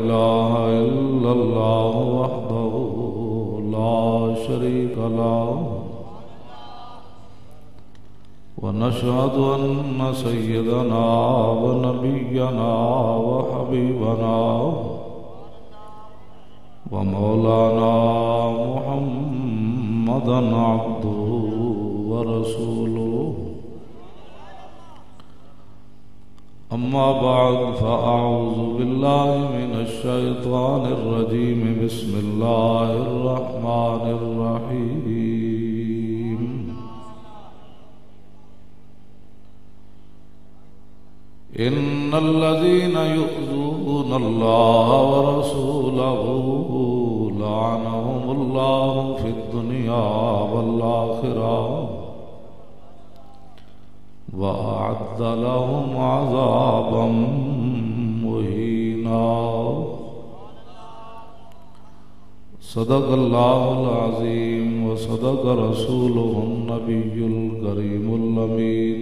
إله إلا الله وحده لا شريك له ونشهد أن سيدنا ونبينا وحبيبنا ومولانا محمدا عبده ورسوله أما بعد فأعوذ بالله من الشيطان الرجيم بسم الله الرحمن الرحيم إن الذين يؤذون الله ورسوله لعنهم الله في الدنيا والآخرة وأعد لهم عذابا مهينا صدق الله العظيم وصدق رسوله النبي الكريم الأمين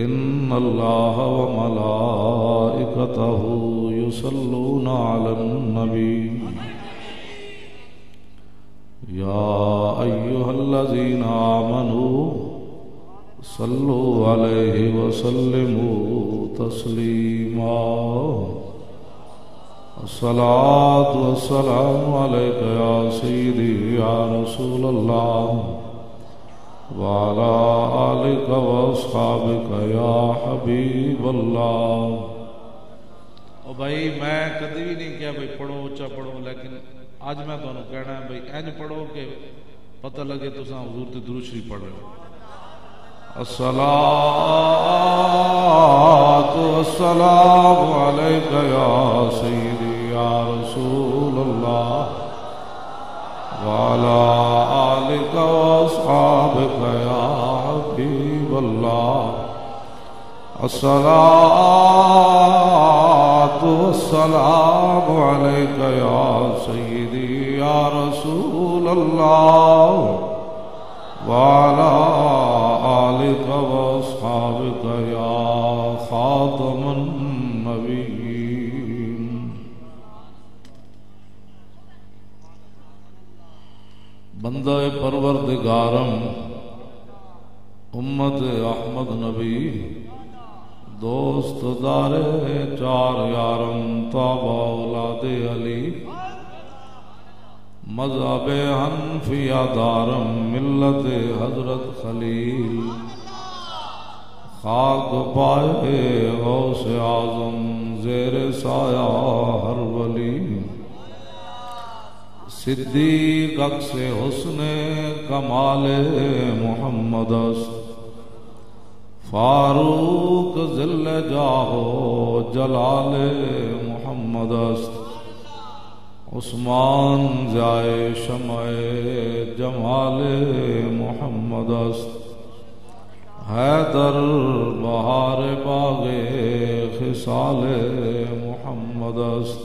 إن الله وملائكته يصلون على النبي يا أيها الذين آمنوا صلوا عليه وسلموا تسليما الصلاة والسلام عليك يا سيدي يا رسول الله وعلى آلك وأصحابك يا حبيب الله. او بھائی میں کدی بھی نہیں کہا بھائی پڑھو اچھا پڑھو، لیکن آج میں تمہیں کہنا ہے بھائی اینج پڑھو کہ پتہ لگے تساں حضور تے درود شریف پڑھ رہے ہو. الصلاة والسلام عليك يا سيدي يا رسول الله وعلى آلك وأصحابك يا حبيب الله. الصلاة والسلام عليك يا سيدي يا رسول الله وعلى آلك وأصحابك يا خاتم النبيين. بندہ پروردگارم امت احمد نبی دوست دار چار یارم تابع اولاد علی مذہب حنفیہ دارم ملت حضرت خلیل خاک پائے غوث اعظم زیر سایہ ہر ولی صدیق عکس حسن کمال محمد است فاروق ذل جاہ جلال محمد است عثمان ضیائے شمع جمال محمد است حیدر بہار باغ خصال محمد است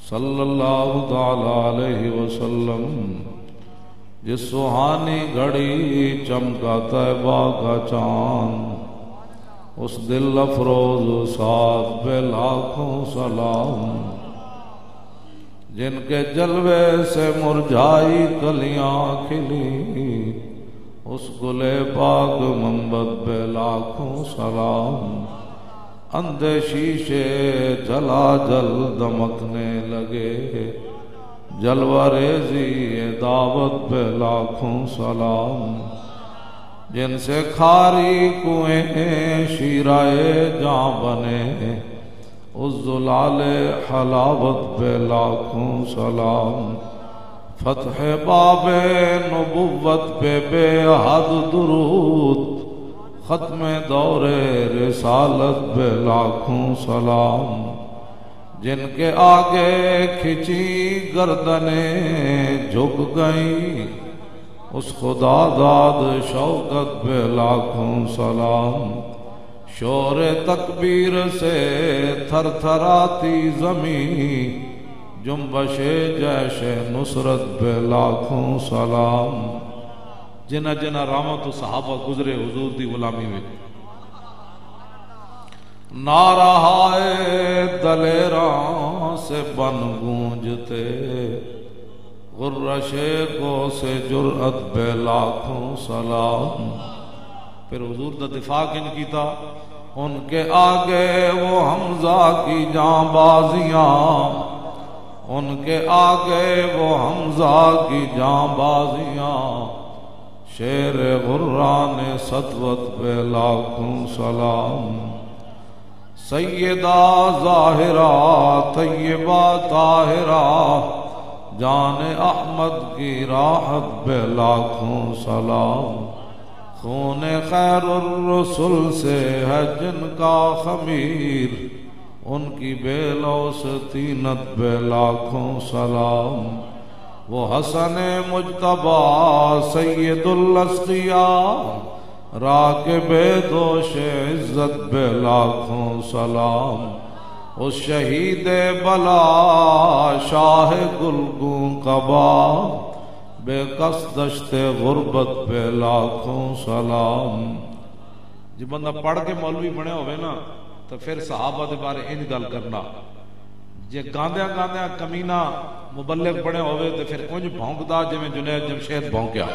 صلی اللہ تعالی علیہ وسلم. جس سہانی گھڑی چمکا طیبہ کا چاند اس دل افروز ساتھ پہ لاکھوں سلام. جن کے جلوے سے مرجھائی کلیاں کھلی اس گلے پاک منبت پہ لاکھوں سلام. اندھے شیشے جلا جل دمکنے لگے جلوہ ریزی دعوت پہ لاکھوں سلام. جن سے کھاری کنویں شیرائے جاں بنے اس زلال حلاوت پہ لاکھوں سلام. فتح باب نبوت پہ بے حد درود ختم دور رسالت پہ لاکھوں سلام. جن کے آگے کھچی گردنیں جھک گئیں اس خدا داد شوکت پہ لاکھوں سلام. شور تکبیر سے تھر تھراتی زمین جنبش جیش نصرت پہ لاکھوں سلام. جنہ جنہ رحمت و صحابہ گزرے حضور دی غلامی میں نعرہ دلیراں سے بن گونجتے، غرش کو سے جرأت بے لاکھوں سلام۔ پھر حضور دا دفاع کن کیتا، ان کے آگے وہ حمزہ کی جاں بازیاں، ان کے آگے وہ حمزہ کی جاں بازیاں، شیر غران سطوت بے لاکھوں سلام۔ سیدہ ظاہرہ طیبہ طاہرہ، جان احمد کی راحت بے لاکھوں سلام۔ خون خیر الرسل سے ہے جن کا خمیر، ان کی بے لوث طینت بے لاکھوں سلام۔ وہ حسن مجتبی سید الاسقیاء، راکب دوش عزت بے لاکھوں سلام۔ اس شہید بلا شاہ گلگوں قبا، بے کس دشت غربت پہ لاکھوں سلام۔ جب بندہ پڑھ کے مولوی بنے ہوئے نا تو پھر صحابہ دے بارے ان گل کرنا، جے گاندیاں گاندیاں کمینہ مبلغ بنے ہوئے تو پھر انج بھونکدا جویں جنید جمشید بھونکیا،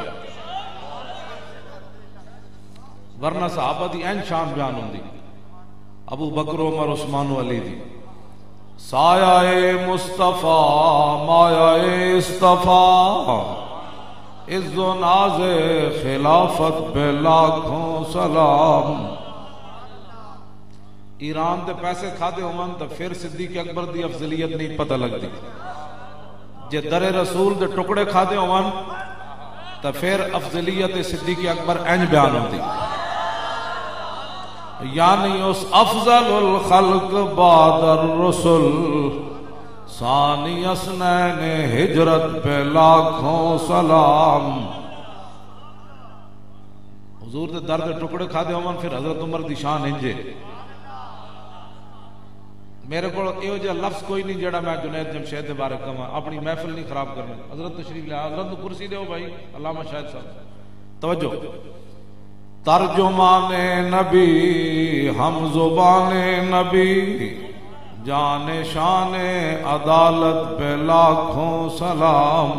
ورنہ صحابہ دی این شان بیان ہوندی، ابو بکر عمر عثمان و علی دی۔ سایہ مصطفیٰ مایہ اصطفیٰ، عز و ناز خلافت بے لاکھوں سلام۔ ایران دے پیسے کھادے ہومن تو پھر صدیق اکبر دی افضلیت نہیں پتہ لگتی، جے در رسول دے ٹکڑے کھادے ہومن تو پھر افضلیت صدیق اکبر انج بیان ہوتی، یعنی اس افضل الخلق بعد الرسل، ثانی اسنین ہجرت پہ لاکھوں سلام۔ حضور دے درد ٹکڑے کھادے ہومن پھر حضرت عمر دی شان انجے۔ میرے کو ایو جا لفظ کوئی نہیں جڑا میں جنید جمشید دے بارے کہاں، اپنی محفل نہیں خراب کرنا۔ حضرت تشریف لے، حضرت کو کرسی دے ہو بھائی، علامہ شاہد صاحب توجہ۔ ترجمان نبی ہم زبان نبی، جان شان عدالت پہ لاکھوں سلام۔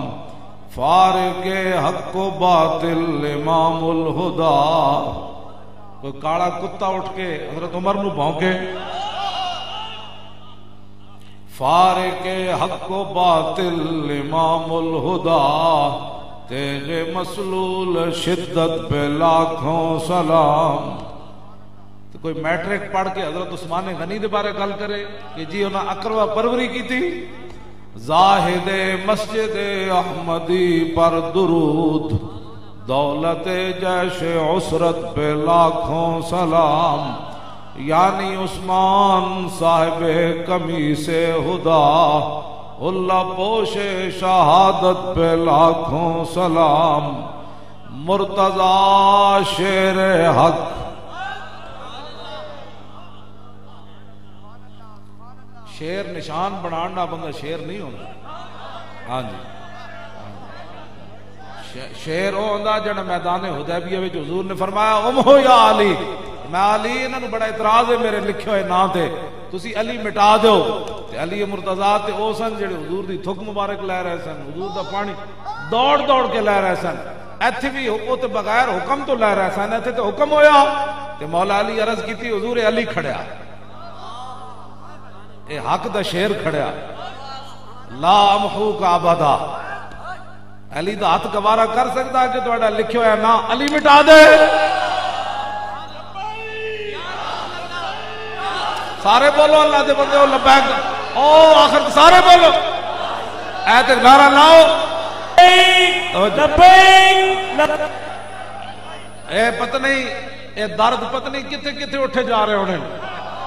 فارق حق و باطل امام الہدا، کوئی کاڑا کتا اٹھ کے حضرت عمر نو بھونکے، فارق حق و باطل امام الہدا، تیرے مسلول شدت پہ لاکھوں سلام۔ تو کوئی میٹرک پڑھ کے حضرت عثمان غنی دے بارے گل کرے کہ جی انہاں اقربا پروری کی تھی، زاہد مسجد احمدی پر درود، دولت جیش عسرت پہ لاکھوں سلام۔ یعنی عثمان صاحب قمیص ہدا، اللہ پوش شہادت پہ لاکھوں سلام۔ مرتضی شیر حق، شیر نشان بنانا بندہ شیر نہیں ہونا۔ ہاں جی، شیر وہ ہوتا جڑا میدان حدیبیہ وچ حضور نے فرمایا امہو یا علی، میں علی انہاں نوں بڑا اعتراض ہے میرے لکھے ہوئے نا تے، تسی علی مٹا دیو۔ تے علی مرتضیٰ تے او سن جڑے حضور دی تھک مبارک لے رہے سن، حضور دا پانی دوڑ دوڑ کے لے رہے سن، ایتھے بھی او تے بغیر حکم تو لے رہے سن، ایتھے تے حکم ہویا تے مولا علی عرض کیتی حضور علی کھڑیا، اے حق دا شیر کھڑیا، لا امحوک ابدا۔ علی دا ہاتھ گوارا کر سکتا کہ تہاڈا لکھیا ہویا نا علی مٹا دے؟ سارے بولو اللہ دے بندے لبیک، او آخر سارے بولو اے تے نعرہ لاؤ اے پتہ نہیں اے درد پتہ نہیں کتے کتے اٹھے جا رہے ہونے،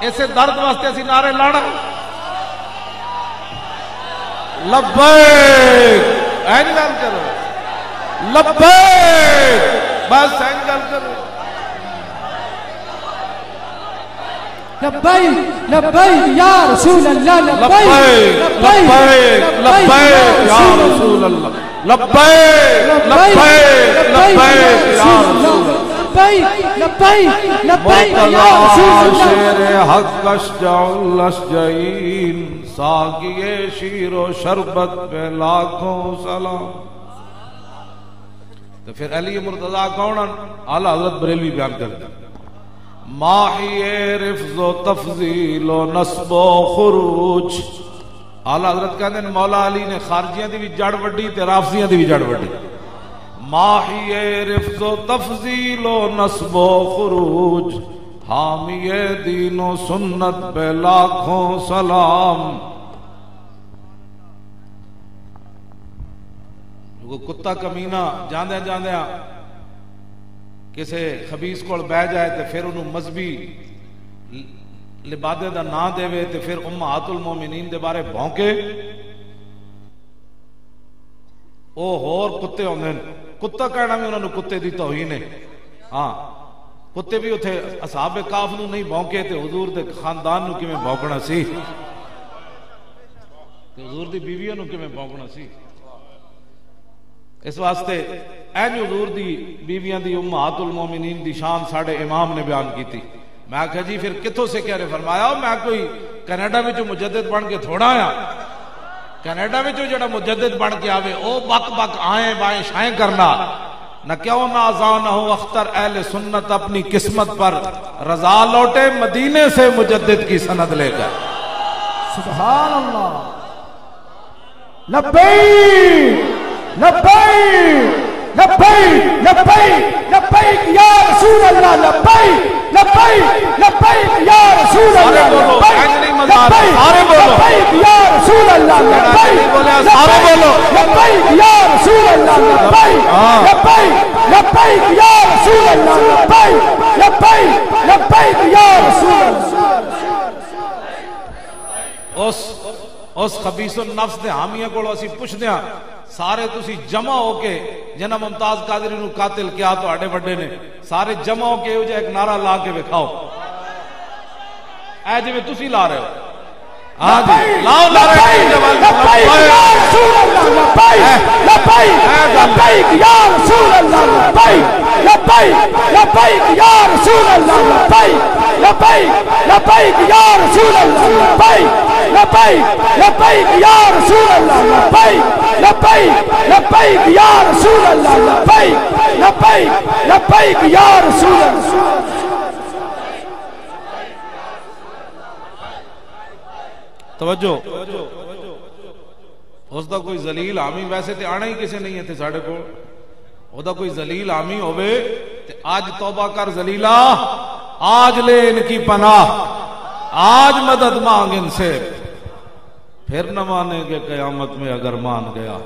اسے درد واسطے اسی نعرے لانا لبیک، این گل کرو لبیک، بس این گل کرو لبیک لبیک یا رسول اللہ، لبیک لبیک لبیک یا رسول اللہ، لبیک لبیک لبیک یا رسول اللہ۔ لبیک لبیک لبیک یا رسول اللہ شیر حق اشجع الاشجعین ساقی شیر و شربت پہ لاکھوں سلام. تو پھر علی مرتضیٰ کون؟ اعلیٰ حضرت بریلوی بیان کرتے ماہی رفض و تفضیل و نصب و خروج. اعلیٰ حضرت کہتے ہیں مولا علی نے خارجیاں دی بھی جڑ وڈی تے رافضیاں دی بھی جڑ وڈی. ماہی رفض و تفضیل و نصب و خروج حامی دین و سنت پہ لاکھوں سلام. وہ کتا کمینہ جاندے جاندے کسے خبیث کول بہ جائے تے پھر انہوں مذہبی لبادے دا نا دے وے تے پھر امہات المومنین دے بارے بھونکے. او ہور کتے ہوندے کتا کہنا بھی انہوں نے کتے دی توہین ہے. ہاں کتے بھی اتھے اصحاب کاف نو نہیں بھونکے تے حضور دے خاندان نو کیویں بھونکنا سی تے حضور دی بیویاں نو کیویں بھونکنا سی. اس واسطے این حضور دی بیویاں دی امہات المومنین دی شان ساڑھے امام نے بیان کی تھی. میں کہا جی پھر کتھوں سے کہہ رہے فرمایا میں کوئی کینیڈا میں جو مجدد بن کے تھوڑا آیا. کینیڈا میں جو جڑا مجدد بن کے آوے او بک بک آئیں بائیں شائیں کرنا نہ کیوں نہ آزان ہو اختر اہل سنت اپنی قسمت پر رضا لوٹے مدینے سے مجدد کی سند لے کر. سبحان اللہ. لبیک لبیک لبیک لبیک لبیک یا رسول اللہ لبیک لبیک لبیک یا رسول اللہ لبیک یا رسول اللہ لبیک لبیک یا رسول اللہ لبیک لبیک لبیک یا رسول اللہ لبیک لبیک لبیک یا رسول اللہ. اس خبیث النفس دے حامیاں کو اسی پوچھ دیاں سارے تسی جمع ہو کے جنہ ممتاز قادری نو قاتل کیا تو آڑے بڑے نے سارے جمع ہو کے ہو جائے ایک نعرہ لا کے بکھاؤ اے جی میں تسی لا رہے ہو. ہاں جی لاؤ نعرہ لبیک یا رسول اللہ لبیک لبیک یا رسول اللہ لبیک لبیک لبیک یا رسول اللہ لبیک لبیک لبیک یا رسول اللہ لبیک لبیک لبیک یا رسول اللہ لبیک لبیک لبیک یا رسول اللہ لبیک لبیک لبیک یا رسول اللہ. توجہ اس دا کوئی ذلیل عامی ویسے تے آنا ہی کسے نہیں ہے تھے ساڑھے کو او دا کوئی ذلیل عامی ہوئے تے آج توبہ کر ذلیلہ آج لے ان کی پناہ آج مدد مانگ ان سے پھر نہ مانے گے قیامت میں اگر مان گیا.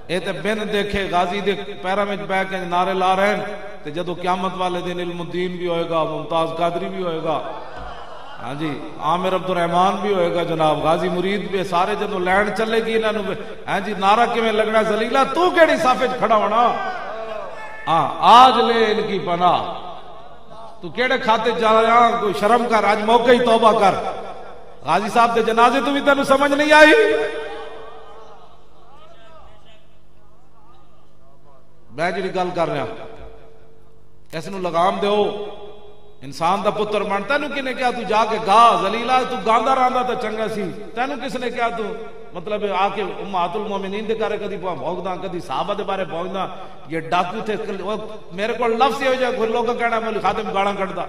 اے تے بن دیکھے غازی دے پیرا میں بہ کے نعرے لا رہے ہیں تے جدو قیامت والے دن علم الدین بھی ہوئے گا ممتاز قادری بھی ہوئے گا ہاں جی عامر عبد الرحمان بھی ہوئے گا جناب غازی مرید بھی سارے جدو لینڈ چلے گی انہوں نے ہاں جی نعرہ کیویں لگنا ذلیلہ تو کیڑی صافے کھڑا ہونا. ہاں آج لے ان کی پناہ تو کیڑے کھاتے جا رہا کوئی شرم کر آج موقع ہی توبہ کر. غازی صاحب دے جنازے تو بھی تینوں سمجھ نہیں آئی. میں جی گل کر رہا اس نو لگام دیو انسان دا پتر من تینوں کنے کیا تو جا کے گا ذلیلہ تو گاندا راندا تے چنگا سی تینوں کس نے کیا تو مطلب آ کے امہات المومنین دے کرے کدی بھونکدا کدی صحابہ دے بارے بھونکدا یہ ڈاکو تھے میرے کو لفظ ہو جائے کوئی لوگ کہنا میں خادم گالاں کڈدا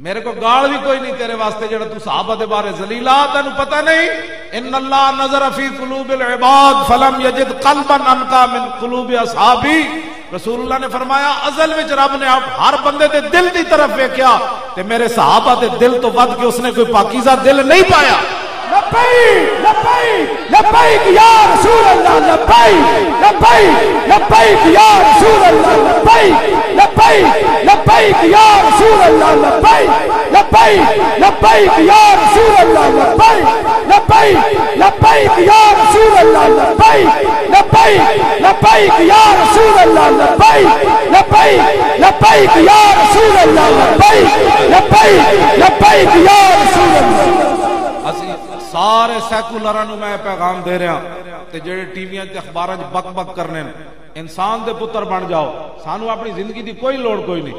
میرے کو گال بھی کوئی نہیں تیرے واسطے جڑا تو صحابہ دے بارے ذلیلہ تینوں پتہ نہیں ان اللہ نظر فی قلوب العباد فلم یجد قلبا انقا من قلوب اصحابی. رسول اللہ نے فرمایا ازل وچ رب نے ہر بندے دے دل دی طرف ویکھیا تے میرے صحابہ دے دل تو ود کے اس نے کوئی پاکیزہ دل نہیں پایا. لبیک لبیک لبیک یا رسول اللہ لبیک لبیک لبیک یا رسول اللہ لبیک لبیک لبیک یا رسول اللہ لبیک لبیک لبیک یا رسول اللہ لبیک لبیک لبیک یا رسول اللہ لبیک لبیک لبیک یا رسول اللہ لبیک لبیک لبیک یا رسول اللہ لبیک لبیک لبیک یا رسول اللہ. سارے سیکولراں نو میں پیغام دے رہا تے جڑے ٹی ویاں تے اخباراں وچ بک بک کرنے انسان دے پتر بن جاؤ، سانو اپنی زندگی دی کوئی لوڑ کوئی نہیں.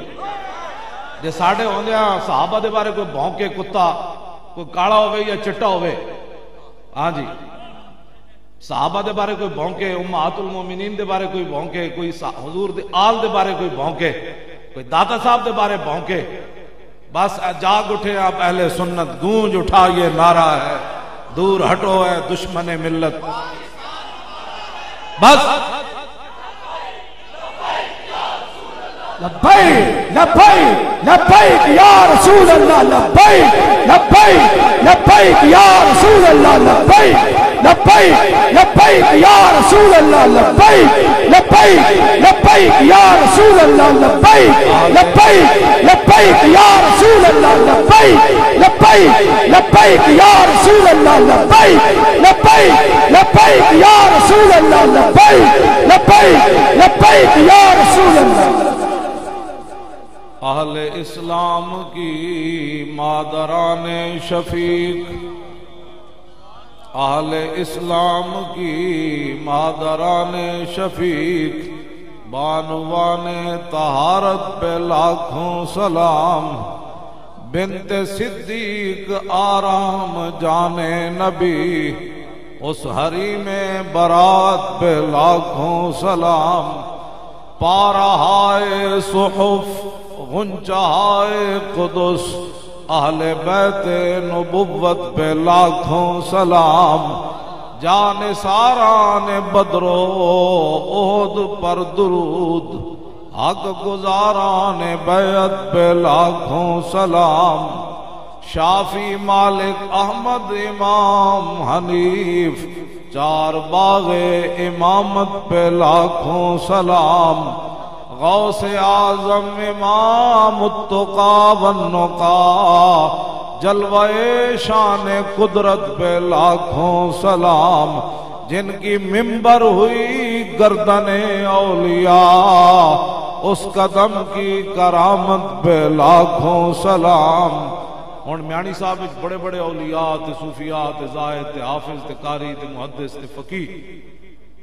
جے ساڈے ہوندیاں صحابہ دے بارے کوئی بھونکے کتا، کوئی کالا ہوئے یا چٹا ہوئے، ہاں جی، صحابہ دے بارے کوئی بھونکے، امہات المومنین دے بارے کوئی بھونکے، کوئی حضور دے آل دے بارے کوئی بھونکے، کوئی داتا صاحب دے بارے بھونکے، بس جاگ اٹھے آپ اہل سنت، گونج اٹھا یہ نعرہ ہے، دور ہٹو ہے دشمن ملت. بس لبیک لبیک لبیک یا رسول اللہ، لبیک لبیک لبیک یا رسول اللہ، لبیک لبیک لبیک یا رسول اللہ، لبیک لبیک لبیک یا رسول اللہ، لبیک لبیک لبیک یا رسول اللہ، لبیک لبیک لبیک یا رسول اللہ، لبیک لبیک لبیک یا رسول اللہ، لبیک لبیک لبیک یا رسول اللہ. اہل اسلام کی مادران شفیق، اہل اسلام کی مادران شفیق، بانوان طہارت پہ لاکھوں سلام، بنت صدیق آرام جانے نبی، اس حریم برات پہ لاکھوں سلام، پارہائے صحف غنچہائے قدس، اہل بیت نبوت پہ لاکھوں سلام، جان ساران بدر و احد پر درود، حق گزاران بیعت پہ لاکھوں سلام، شافی مالک احمد امام حنیف، چار باغ امامت پہ لاکھوں سلام، غوث اعظم امام التقا والنقا، جلوہ شان قدرت پہ لاکھوں سلام، جن کی ممبر ہوئی گردن اولیاء، اس قدم کی کرامت پہ لاکھوں سلام. اور میانی صاحب ایک بڑے بڑے اولیاء تے صوفیاء تے زاہد تے حافظ تے قاری تے محدث تے فقیہ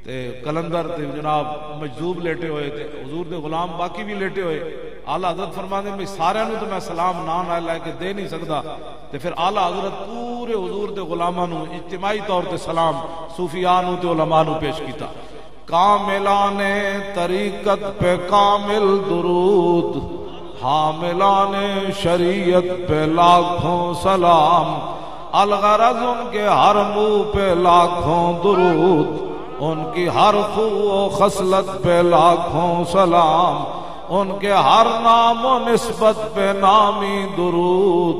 تے کلندر تے جناب مجذوب لیٹے ہوئے تے حضور دے غلام باقی بھی لیٹے ہوئے. اعلیٰ حضرت فرماتے ہیں سارے نو تو میں سلام نام لے کے دے نہیں سکتا، تے پھر اعلیٰ حضرت پورے حضور دے غلاماں نو اجتماعی طور تے سلام صوفیاء نو تے علماء نو پیش کیتا. کاملان طریقت پہ کامل درود، حاملان شریعت پہ لاکھوں سلام، الغرض ان کے ہر منہ پہ لاکھوں درود، ان کی ہر خو و خصلت پہ لاکھوں سلام، ان کے ہر نام و نسبت پہ نامی درود،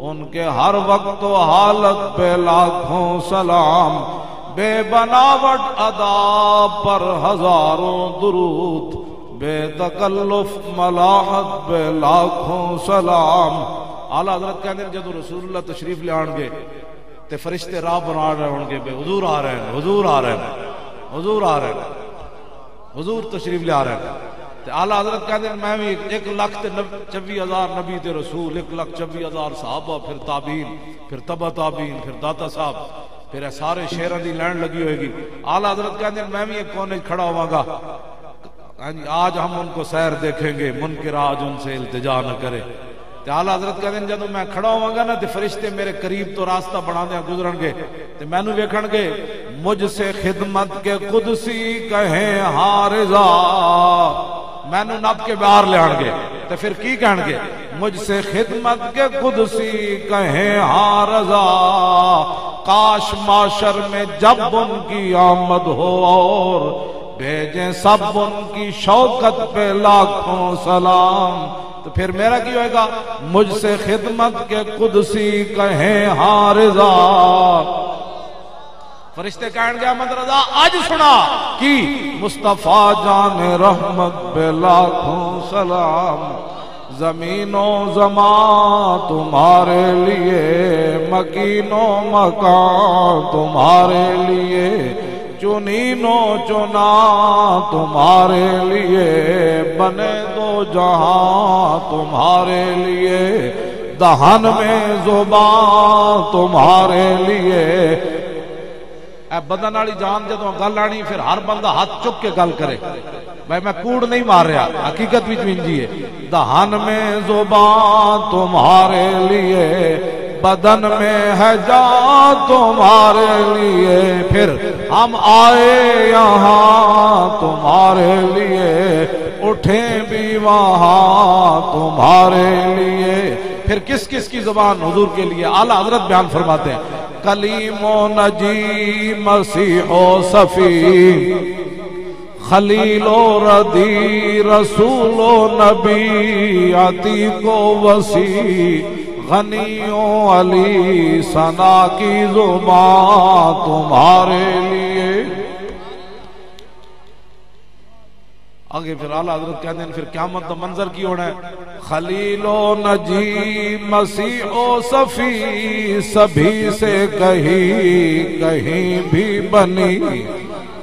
ان کے ہر وقت و حالت پہ لاکھوں سلام، بے بناوٹ ادا پر ہزاروں درود، بے تکلف ملاحت پہ لاکھوں سلام. اعلیٰ حضرت کہتے ہیں جب رسول اللہ تشریف لے آن گے تے فرشتے راہ بنا رہے ہوں گے، بے حضور آ رہے ہیں، حضور آ رہے ہیں، حضور آ رہے ہیں، حضور تشریف لے آ رہے ہیں. تے اعلیٰ حضرت کہتے ہیں میں بھی 1,24,000 نبی تے رسول، 1,24,000 صحابہ، پھر تابعین، پھر تبع تابعین، پھر داتا صاحب، پھر سارے شہروں دی لائن لگی ہوئے گی. اعلیٰ حضرت کہتے ہیں میں بھی ایک کونے کھڑا ہوا گا، آج ہم ان کو سیر دیکھیں گے، منکر آج ان سے التجا نہ کرے. تے اعلیٰ حضرت کہتے ہیں جب میں کھڑا ہوں گا نا تے فرشتے میرے قریب تو راستہ بنا دیا گزرن گے تے میں نو ویکھن گے، مجھ سے خدمت کے قدسی کہیں ہاں رضا، میں نو نب کے باہر لے آن گے تے پھر کی کہن گے، مجھ سے خدمت کے قدسی کہیں ہاں رضا، کاش معاشر میں جب ان کی آمد ہو اور بھیجیں سب ان کی شوکت پہ لاکھوں سلام. تو پھر میرا کی ہوئے گا، مجھ سے خدمت کے قدسی کہیں ہاں رضا. فرشتے کہیں گے احمد رضا آج سنا کی مصطفیٰ جان رحمت پہ لاکھوں سلام. زمین و زمان تمہارے لیے، مکین و مکان تمہارے لیے، چنین و چنا تمہارے لیے، بنے دو جہاں تمہارے لیے، دہن میں زبان تمہارے لیے. اے بدن والی جان جدوں گل آنی پھر ہر بندہ ہاتھ چک کے گل کرے بھائی میں کوڑ نہیں مار رہا حقیقت وچ انجی ہے دہن میں زبان تمہارے لیے بدن میں ہے جان تمہارے لیے پھر ہم آئے یہاں تمہارے لیے اٹھیں بھی وہاں تمہارے لیے پھر کس کس کی زبان حضور کے لیے اعلیٰ حضرت بیان فرماتے ہیں کلیم و نجی مسیح و صفی خلیل و ردی رسول و نبی عتیق و وسیع غنی و علی ثنا کی زبان تمہارے لیے آگے پھر اعلیٰ حضرت کہتے ہیں پھر قیامت کا منظر کی ہونا ہے خلیل و نجی مسیح و صفی سبھی سے کہیں بھی بنی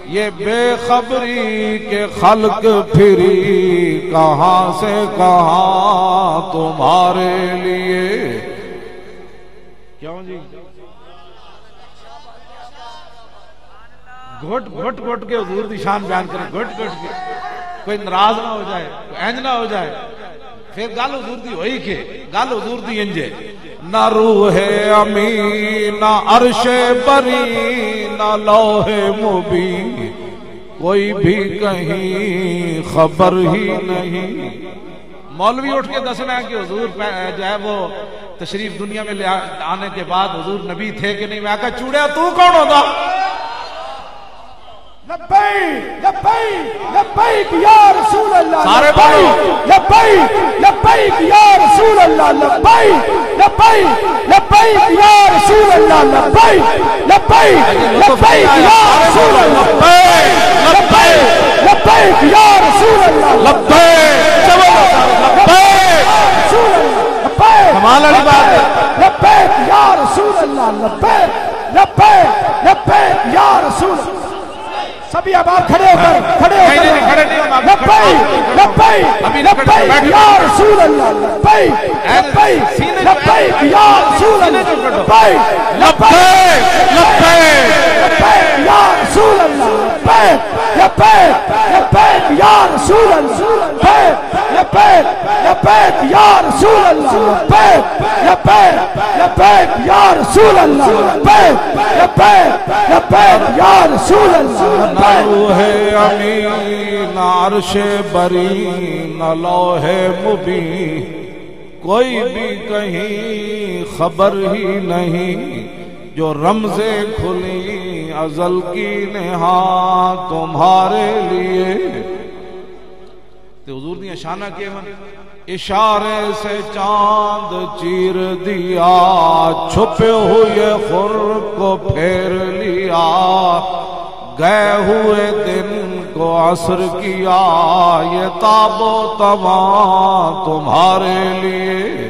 یہ بے خبری کے خلق پھری کہاں سے کہاں تمہارے لیے کیوں جی گھٹ گھٹ گھٹ کے حضور دی شان بیان کریں گھٹ گھٹ کے کوئی ناراض نہ ہو جائے کوئی اینج نہ ہو جائے پھر گل حضور دی ہوئی کہ گل حضور دی انجے نہ روح امین نہ عرش بری نہ لوح مبین کوئی بھی کہیں خبر ہی نہیں مولوی اٹھ کے دسنا ہے کہ حضور جو ہے وہ تشریف دنیا میں لے آنے کے بعد حضور نبی تھے کہ نہیں میں کہا چوڑیا تو کون ہوتا لبیک لبیک لبیک یا رسول اللہ سارے لبیک لبیک لبیک یا رسول اللہ لبیک لبیک لبیک یا رسول اللہ لبیک لبیک لبیک یا رسول اللہ لبیک لبیک لبیک یا رسول اللہ لبیک کمال والی بات ہے لبیک یا رسول اللہ لبیک لبیک لبیک یا رسول اللہ سبھی آباد کھڑے ہو کر لبیک لبیک لبیک یا رسول اللہ لبیک لبیک لبیک یا رسول اللہ لبیک لبیک لبیک یا رسول اللہ لبیک لبیک لبیک یا رسول اللہ لبیک لبیک یا رسول اللہ لبیک لبیک لبیک یا رسول اللہ لبیک لبیک لبیک یا رسول اللہ نہ روح امین نہ عرش بری نہ لوح مبین کوئی بھی کہیں خبر ہی نہیں جو رمزیں کھلی ازل کی نہا تمہارے لیے تو حضور دیا شانہ کیے من اشارے سے چاند چیر دیا چھپے ہوئے خور کو پھیر لیا گئے ہوئے دن کو عصر کیا یہ تاب و تمام تمہارے لیے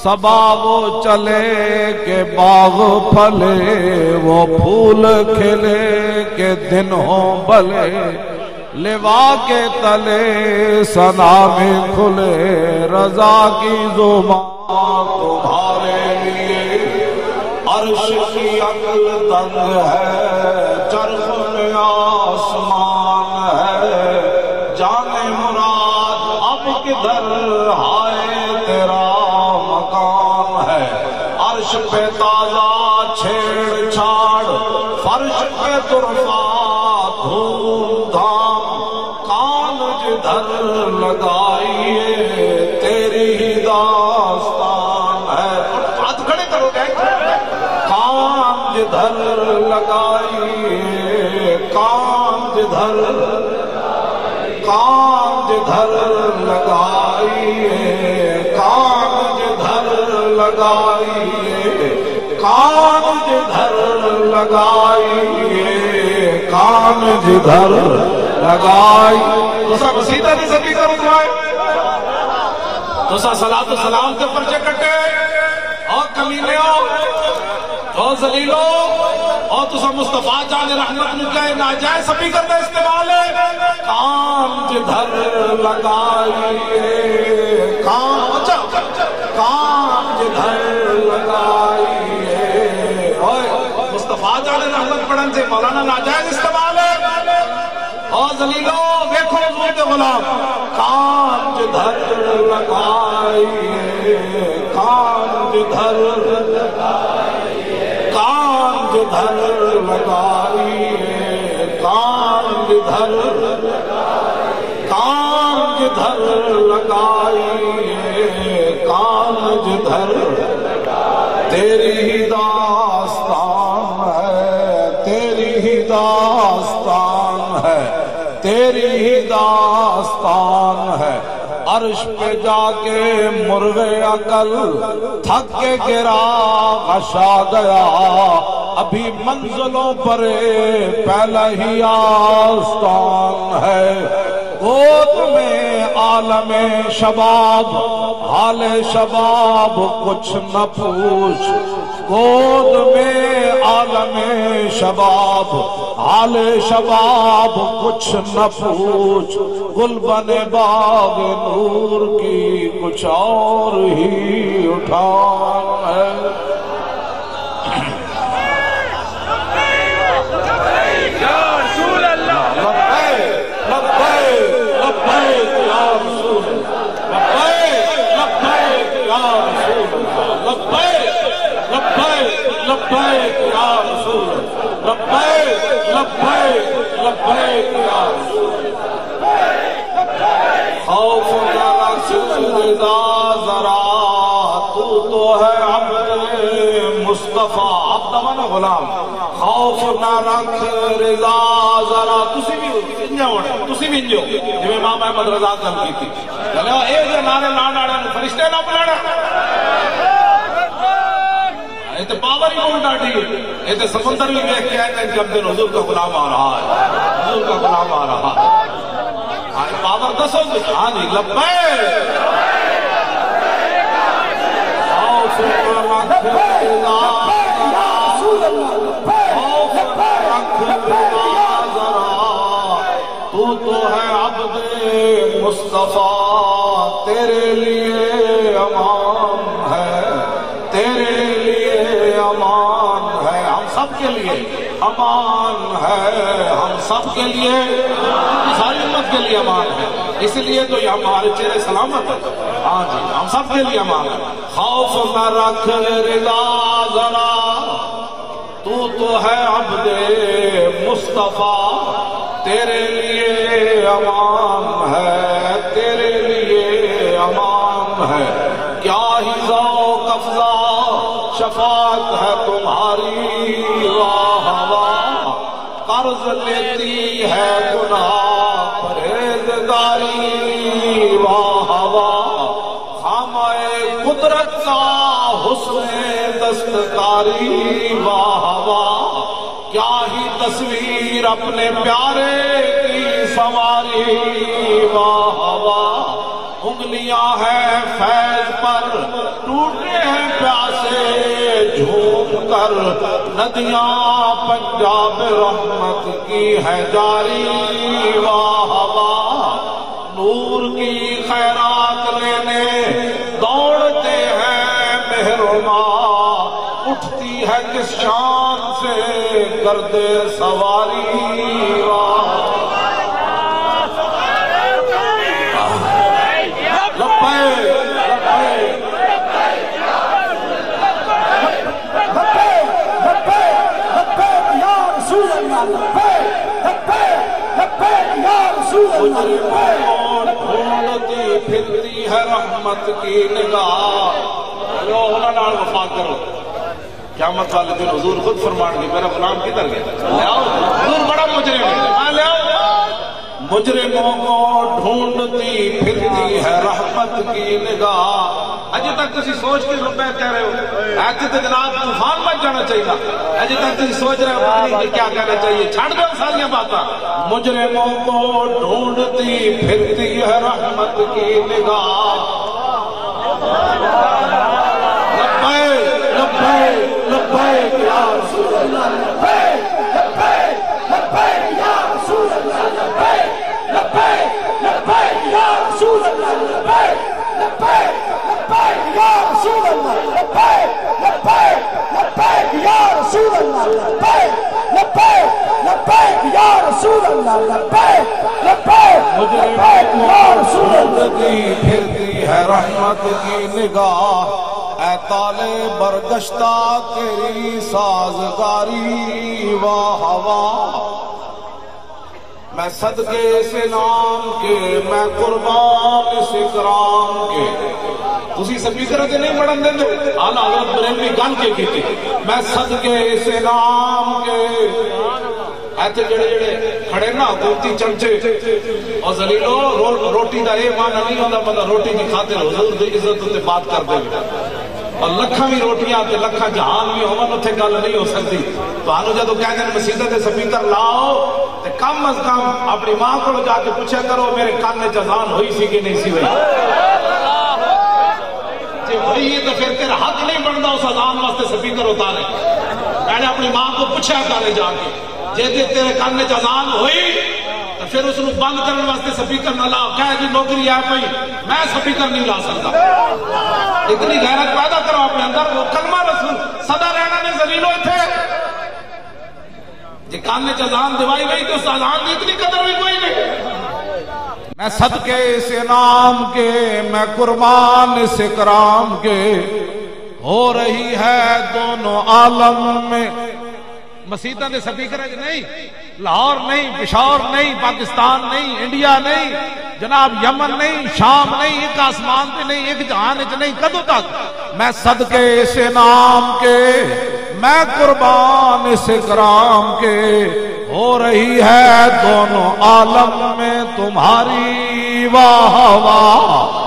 صبا وہ چلے کہ باغ پھلے وہ پھول کھلے کہ دن ہوں بھلے لوا کے تلے ثنا میں کھلے رضا کی زبان تمہارے لیے عرش کی عقل تنگ ہے چرخ میں آسمان ہے جانے مراد اب کدھر ہائے تیرا مقام ہے عرش پہ تازہ چھیڑ چھاڑ فرش پہ طرفہ دھوم دھام کان جدھر لگائیے تیری ہی داستان ہے ہاتھ کھڑے کرو گے کان جدھر لگائیے کان جدھر لگائیے کان جدھر لگائیے کان جدھر لگائیے کان جدھر لگائیے تو سب سیدھا نہیں سکی کرو جائے تو سا صلاۃ و سلام کے پرچے کٹے اور کمینیوں اور ذلیلوں اور تو سا مصطفیٰ جان رحمت نکلے ناجائز سبھی کرتے استعمال ہے کان جدھر لگائیے کان جدھر لگائیے مصطفیٰ جان رحمت پڑھن سے مولانا ناجائز استعمال ہے؟ اور ذلیلو دیکھو حضور کے غلام کان جدھر لگائیے کان جدھر کان جدھر لگائیے کان جدھر کان جدھر لگائیے کان جدھر تیری ہی داستان ہے تیری ہی داستان ہے تیری ہی داستان ہے عرش پہ جا کے مرغ عقل تھک کے گرا غشا گیا ابھی منزلوں پر پہلا ہی آستان ہے گود میں عالم شباب حال شباب کچھ نہ پوچھ گود میں عالم شباب حال شباب کچھ نہ پوچھ گل بنے باغ نور کی کچھ اور ہی اٹھان ہے لبیک یا رسول لبیک لبیک لبیک یا رسول خوف نہ رکھ رضا ذرا تو ہے عبد مصطفیٰ عبد من غلام خوف نہ رکھ رضا ذرا تسی بھی انجو جو امام احمد رضا کم کی تھی چلو اے جو نعرے لانا فرشتے نہ بلانا یہ تو پاور ہی کون ڈاٹی ہے یہ تو سمندر بھی دیکھ کے آئے جب دن حضور کا غلام آ رہا ہے حضور کا غلام آ رہا ہے پاور دسو ہاں جی لبیک خوف رکھ رضا ذرا تو ہے عبد مصطفیٰ تیرے لیے امان ہے تیرے لیے امان ہے ہم سب کے لیے امان ہے ہم سب کے لیے ساری امت کے لیے امان ہے اس لیے تو یہ ہمارے چہرے سلامت ہے ہاں جی ہم سب کے لیے امان ہے خوف نہ رکھ رضا ذرا تو ہے عبد مصطفیٰ تیرے لیے امان ہے تیرے لیے امان ہے کیا ہی ذوق افزا شفاعت ہے تمہاری واہ واہ قرض لیتی ہے گناہ پرہیزگاری واہ واہ خامہ قدرت کا حسن دستکاری واہ واہ کیا ہی تصویر اپنے پیارے کی سواری واہ واہ انگلیاں ہیں فیض پر ٹوٹے ہیں پیاسے جھوم کر ندیاں پنجاب رحمت کی ہے جاری واہ واہ نور کی خیرات لینے دوڑتے ہیں مہرما اٹھتی ہے کس شان سے گرد سواری واہ ڈھونڈتی پھرتی ہے رحمت کی نگاہ لو انہوں نے وفا کرو قیامت والے دن حضور خود فرمان گے میرا غلام کدھر گیا لے آؤ حضور بڑا مجرم ہے لے آؤ مجرموں کو ڈھونڈتی پھرتی ہے رحمت کی نگاہ اجے تک تسی سوچ کے روپے کہہ رہے ہو ایسے تو جناب طوفان مچ جانا چاہیے اجے تک تسی سوچ رہے ہو کہ کیا کہنا چاہیے چھڑ دو ساریاں باتاں مجرموں کو ڈھونڈتی پھرتی ہے رحمت کی نگاہ لبیک لبیک لبیک یا رسول اللہ لبیک لبیک لبیک یا رسول اللہ لبیک لبیک لبیک یا رسول اللہ لبیک لبیک لبیک یا رسول اللہ لبیک لبیک لبیک یا رسول اللہ لبیک لبیک لبیک یا رسول اللہ لبیک لبیک لبیک یا رسول اللہ پھرتی ہے رحمت کی نگاہ اے تالے برگشتہ تیری سازگاری واہ واہ میں صدقے اس نام کے میں قربان اس اکرام کے تسی سپیکر تے نہیں پڑھن دیں اعلیٰ حضرت بریلوی گل کے کیتی میں صدقے اس نام کے ایتھے جڑے جڑے کھڑے نا حکومتی چمچے اور ذلیلو روٹی دا اے معنی نہیں ہوتا بندہ روٹی کی خاطر حضور دی عزت تے بات کر دے اور لکھاں بھی روٹیاں تے لکھاں جہان بھی ہون اتھے گل نہیں ہو سکتی تو آنو جدو کہتے ہیں مسیدہ تے سپیکر لاؤ تے کم از کم اپنی ماں کو جا کے پوچھا کرو میرے کان میں اذان ہوئی سی کہ نہیں سی ہوئی جی ہوئی ہے تو پھر تیرا حق نہیں بنتا اس اذان واسطے سپیکر اتارے میں نے اپنی ماں کو پوچھا کرے جا کے جے تیرے کان میں اذان ہوئی تو پھر اس کو بند کرنے واسطے سپیکر نہ لا کہہ جی نوکری ہے پئی میں سپیکر نہیں لا سکتا اتنی غیرت پیدا کرو اپنے اندر وہ کلمہ رسول صدا رہنا نے ذلیلو تھے جی کان میں اذان دوائی گئی تو اس اذان کی اتنی قدر بھی کوئی نہیں میں صدقے اس نام کے میں قربان اس اکرام کے ہو رہی ہے دونوں عالم میں مسیطہ دے سپیکر ہے نہیں لاہور نہیں پشاور نہیں پاکستان نہیں انڈیا نہیں جناب یمن نہیں شام نہیں ایک آسمان پہ نہیں ایک جہان اچ نہیں کدوں تک میں صدقے اس نام کے میں قربان اس اکرام کے ہو رہی ہے دونوں عالم میں تمہاری واہ واہ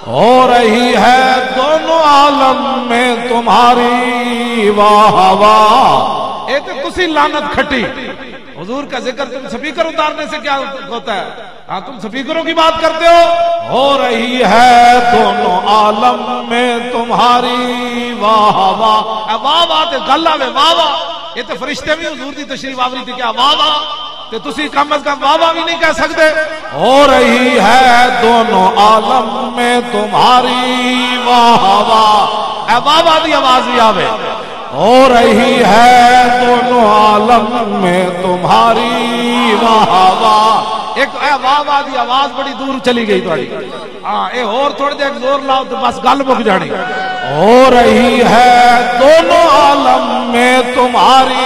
ہو رہی ہے دونوں عالم میں تمہاری واہ واہ اے تو کسی لعنت کھٹی حضور کا ذکر تم سپیکر اتارنے سے کیا ہوتا ہے ہاں تم سپیکروں کی بات کرتے ہو رہی ہے دونوں عالم میں تمہاری واہ واہ واہ واہ تے گل آوے واہ واہ یہ تو فرشتے بھی حضور دی تشریف آوری تھی کیا واہ واہ تے تسی کم از کم واہ واہ بھی نہیں کہہ سکتے ہو رہی ہے دونوں عالم میں تمہاری واہ واہ واہ واہ دی آواز ہی آوے ہو رہی ہے دونوں عالم میں تمہاری واہ واہ ایک اے واہ واہ دی آواز بڑی دور چلی گئی تھوڑی ہاں اے اور تھوڑے دیر زور لاؤ تو بس گل مک جانی ہو رہی ہے دونوں عالم میں تمہاری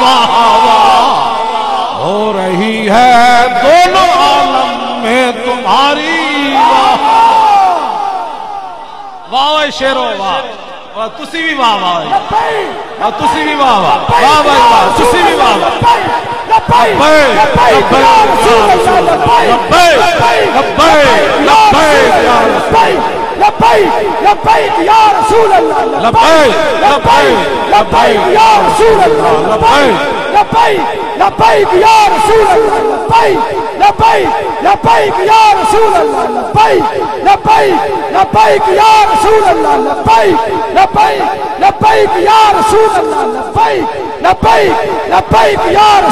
واہ واہ ہو رہی ہے دونوں عالم میں تمہاری واہ واہ شیرو واہ تسی بھی واہ واہ تسی بھی واہ واہ واہ واہ واہ تسی بھی واہ واہ لبیک یا رسول اللہ لبیک لبیک یا رسول اللہ لبیک لبیک یا رسول اللہ لبیک لبیک یا رسول اللہ لبیک لبیک یا رسول اللہ لبیک یا رسول اللہ لبیک یا رسول اللہ لبیک یا رسول اللہ لبیک یا رسول اللہ لبیک یا رسول اللہ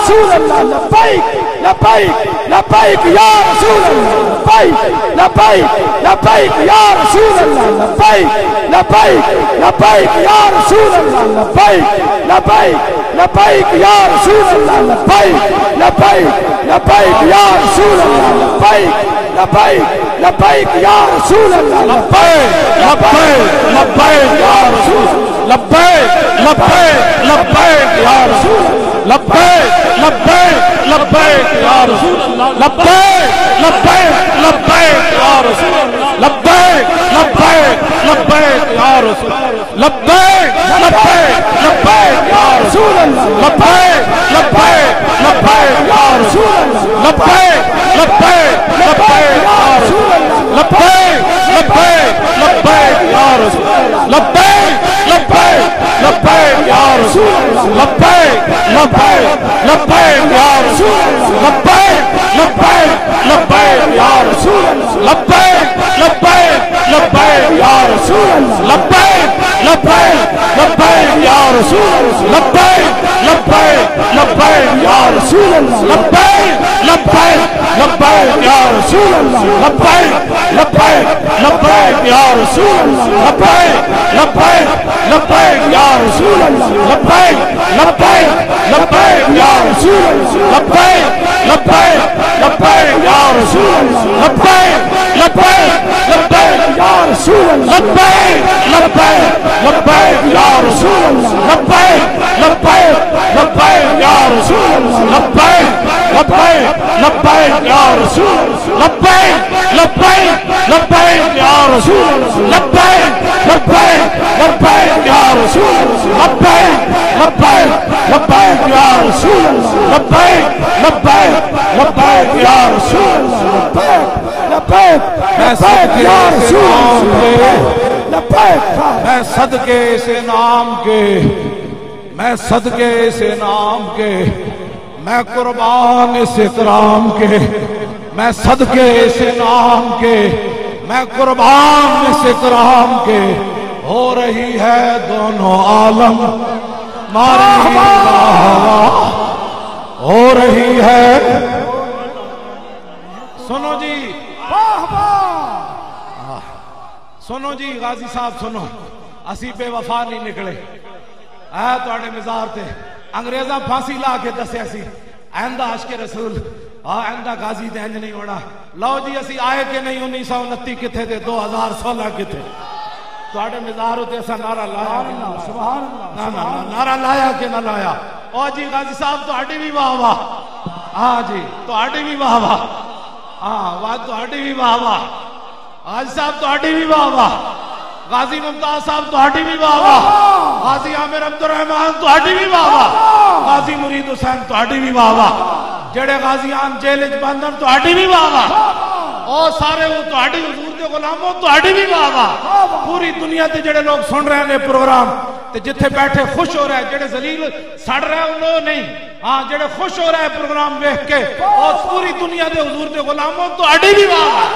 لبیک یا رسول اللہ لبیک یا رسول اللہ لبیک یا رسول اللہ لبیک یا رسول لبیک یا رسول لبیک یا رسول لبیک یا رسول لبیک یا رسول لبیک یا رسول لبیک یا رسول لبیک لبیک یا رسول اللہ لبیک لبیک لبیک یا رسول اللہ لبیک لبیک لبیک یا رسول اللہ لبیک لبیک لبیک یا رسول اللہ لبیک لبیک لبیک یا رسول اللہ لبیک لبیک لبیک یا رسول اللہ لبیک لبیک لبیک یا رسول اللہ لبیک لبیک لبیک یا رسول اللہ لبیک لبیک لبیک یا رسول اللہ لبیک لبیک لبیک یا رسول اللہ لبیک لبیک لبیک یا رسول اللہ لبیک لبیک لبیک یا رسول اللہ لبیک لبیک یا رسول اللہ لبیک میں صدقے سے نام کے میں صدقے سے نام کے میں قربان اس اکرام کے میں صدقے سے نام کے میں قربان اس اکرام کے ہو رہی ہے دونوں عالم ماری ہو رہی ہے سنو جی سنو جی غازی صاحب سنو اسی بے وفا نہیں نکلے اے تواڈے مزار تے انگریزاں پھانسی لا کے دسیا سی آئندہ عاشق رسول آئندہ غازی تے انج نہیں ہونا لو جی اسی آئے کہ نہیں 1929 کتھے تے 2016 کتھے تواڈے مزار تے اسا نعرہ لایا سبحان اللہ نا نعرہ لایا کہ نہ لایا او جی غازی صاحب تواڈی بھی واہ واہ ہاں جی تواڈی بھی واہ واہ ہاں واہ تواڈی بھی واہ واہ حاج صاحب تواڈی بھی واہ واہ غازی ممتاز صاحب تواڈی بھی واہ واہ غازی عامر عبد الرحمان تواڈی بھی واہ واہ غازی مرید حسین تواڈی بھی واہ واہ جڑے غازیان جیل وچ بندن تواڈی بھی واہ واہ او سارے وہ تواڈی حضور دے غلاموں تواڈی بھی واہ واہ پوری دنیا تے جڑے لوگ سن رہے ہیں پروگرام تے جتھے بیٹھے خوش ہو رہے ہیں جڑے ذلیل سڑ رہے ہیں انہوں نہیں ہاں جڑے خوش ہو رہے ہیں پروگرام دیکھ کے اور پوری دنیا دے حضور دے غلاموں تواڈی بھی واہ واہ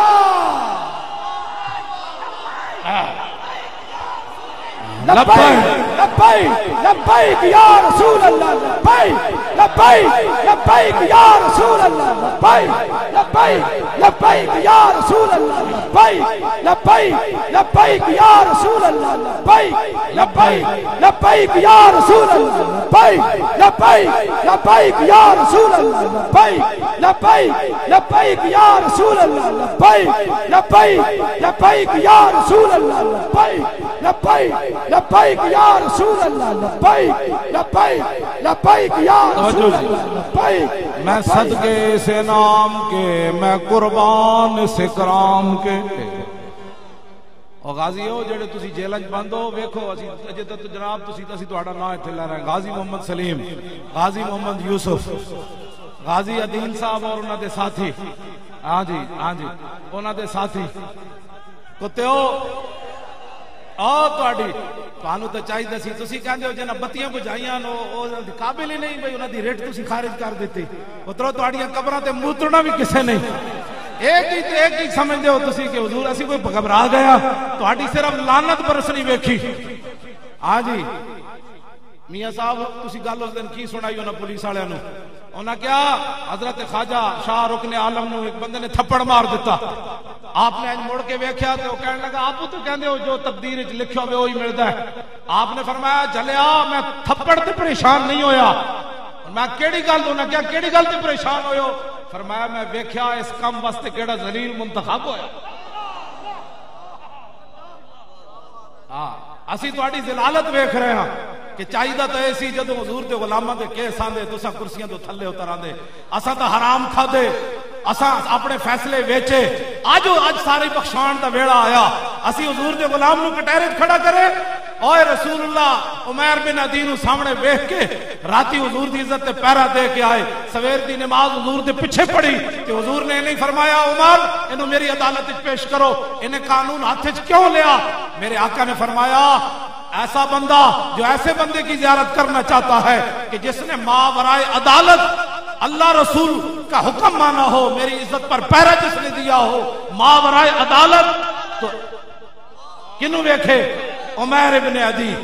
لبیک لبیک لبیک یا رسول اللہ لبیک لبیک لبیک یا رسول اللہ لبیک لبیک لبیک یا رسول اللہ لبیک لبیک لبیک یا رسول اللہ لبیک لبیک لبیک یا رسول اللہ لبیک لبیک لبیک یا رسول اللہ لبیک لبیک لبیک یا رسول اللہ لبیک لبیک لبیک یا رسول اللہ لبیک لبیک لبیک یا رسول اللہ لبیک لبیک لبیک یا رسول اللہ لبیک میں صدقے سے نام کے میں قربان سے کرام کے اور غازی ہو جڑے تسی جیلن چ بند ہو ویکھو اسی اجے تک جناب تسی تہاڈا نام ایتھے لے رہے ہیں غازی محمد سلیم غازی محمد یوسف غازی عدیل صاحب اور انہاں دے ساتھی ہاں جی انہاں دے ساتھی کتےو تواڈی تانوں تے چاہیے سی تسی کہندے ہو جنہ بتیاں بجھائیاں نو او قابل ہی نہیں بھئی انہاں دی ریٹ تسی خارج کر دتی پترو تواڈیاں قبراں تے موترنا بھی کسے نہیں ایک ہی سمجھدے ہو تسی کہ حضور اسی کوئی گھبرا گیا تواڈی صرف لعنت برسنی ویکھی ہاں جی میاں صاحب تسی گل اس دن کی سنائی انہاں پولیس والےاں نو انہاں کیا حضرت خواجہ شاہ رکن عالم نو ایک بندے نے تھپڑ مار دیتا آپ نے مڑ کے ویکھیا تے او کہن لگا آپ تو کہندے ہو جو تقدیر وچ لکھیا ہوے وہی ملدا ہے آپ نے فرمایا جھلیا میں تھپڑ تے پریشان نہیں ہویا میں کیڑی گل انہاں کیا کیڑی گل تے پریشان ہوئے ہو فرمایا میں ویکھیا اس کم واسطے کیڑا ذلیل منتخب ہویا ہاں اسی تہاڈی ذلالت ویکھ رہے ہاں کہ چاہیے تو ایسی جدو حضور دے غلاماں دے کیس آندے تساں کرسیاں تو تھلے اتر آندے اساں تو حرام کھادے اساں اپنے فیصلے ویچے آج ساری بخشان دا ویڑا آیا اسی حضور دے غلام نو کٹہرے کھڑا کرے اوے رسول اللہ عمیر بن عدی نو سامنے ویکھ کے راتی حضور دی عزت تے پیرا دے کے آئے سویر دی نماز حضور دے پیچھے پڑھی کہ حضور نے نہیں فرمایا عمر انہوں میری عدالت وچ پیش کرو انہیں قانون ہاتھ وچ کیوں لیا میرے آقا نے فرمایا ایسا بندہ جو ایسے بندے کی زیارت کرنا چاہتا ہے کہ جس نے ماورائے عدالت اللہ رسول کا حکم مانا ہو میری عزت پر پیرا جس نے دیا ہو ماورائے عدالت تو کنوں ویکھے عمیر ابن عدی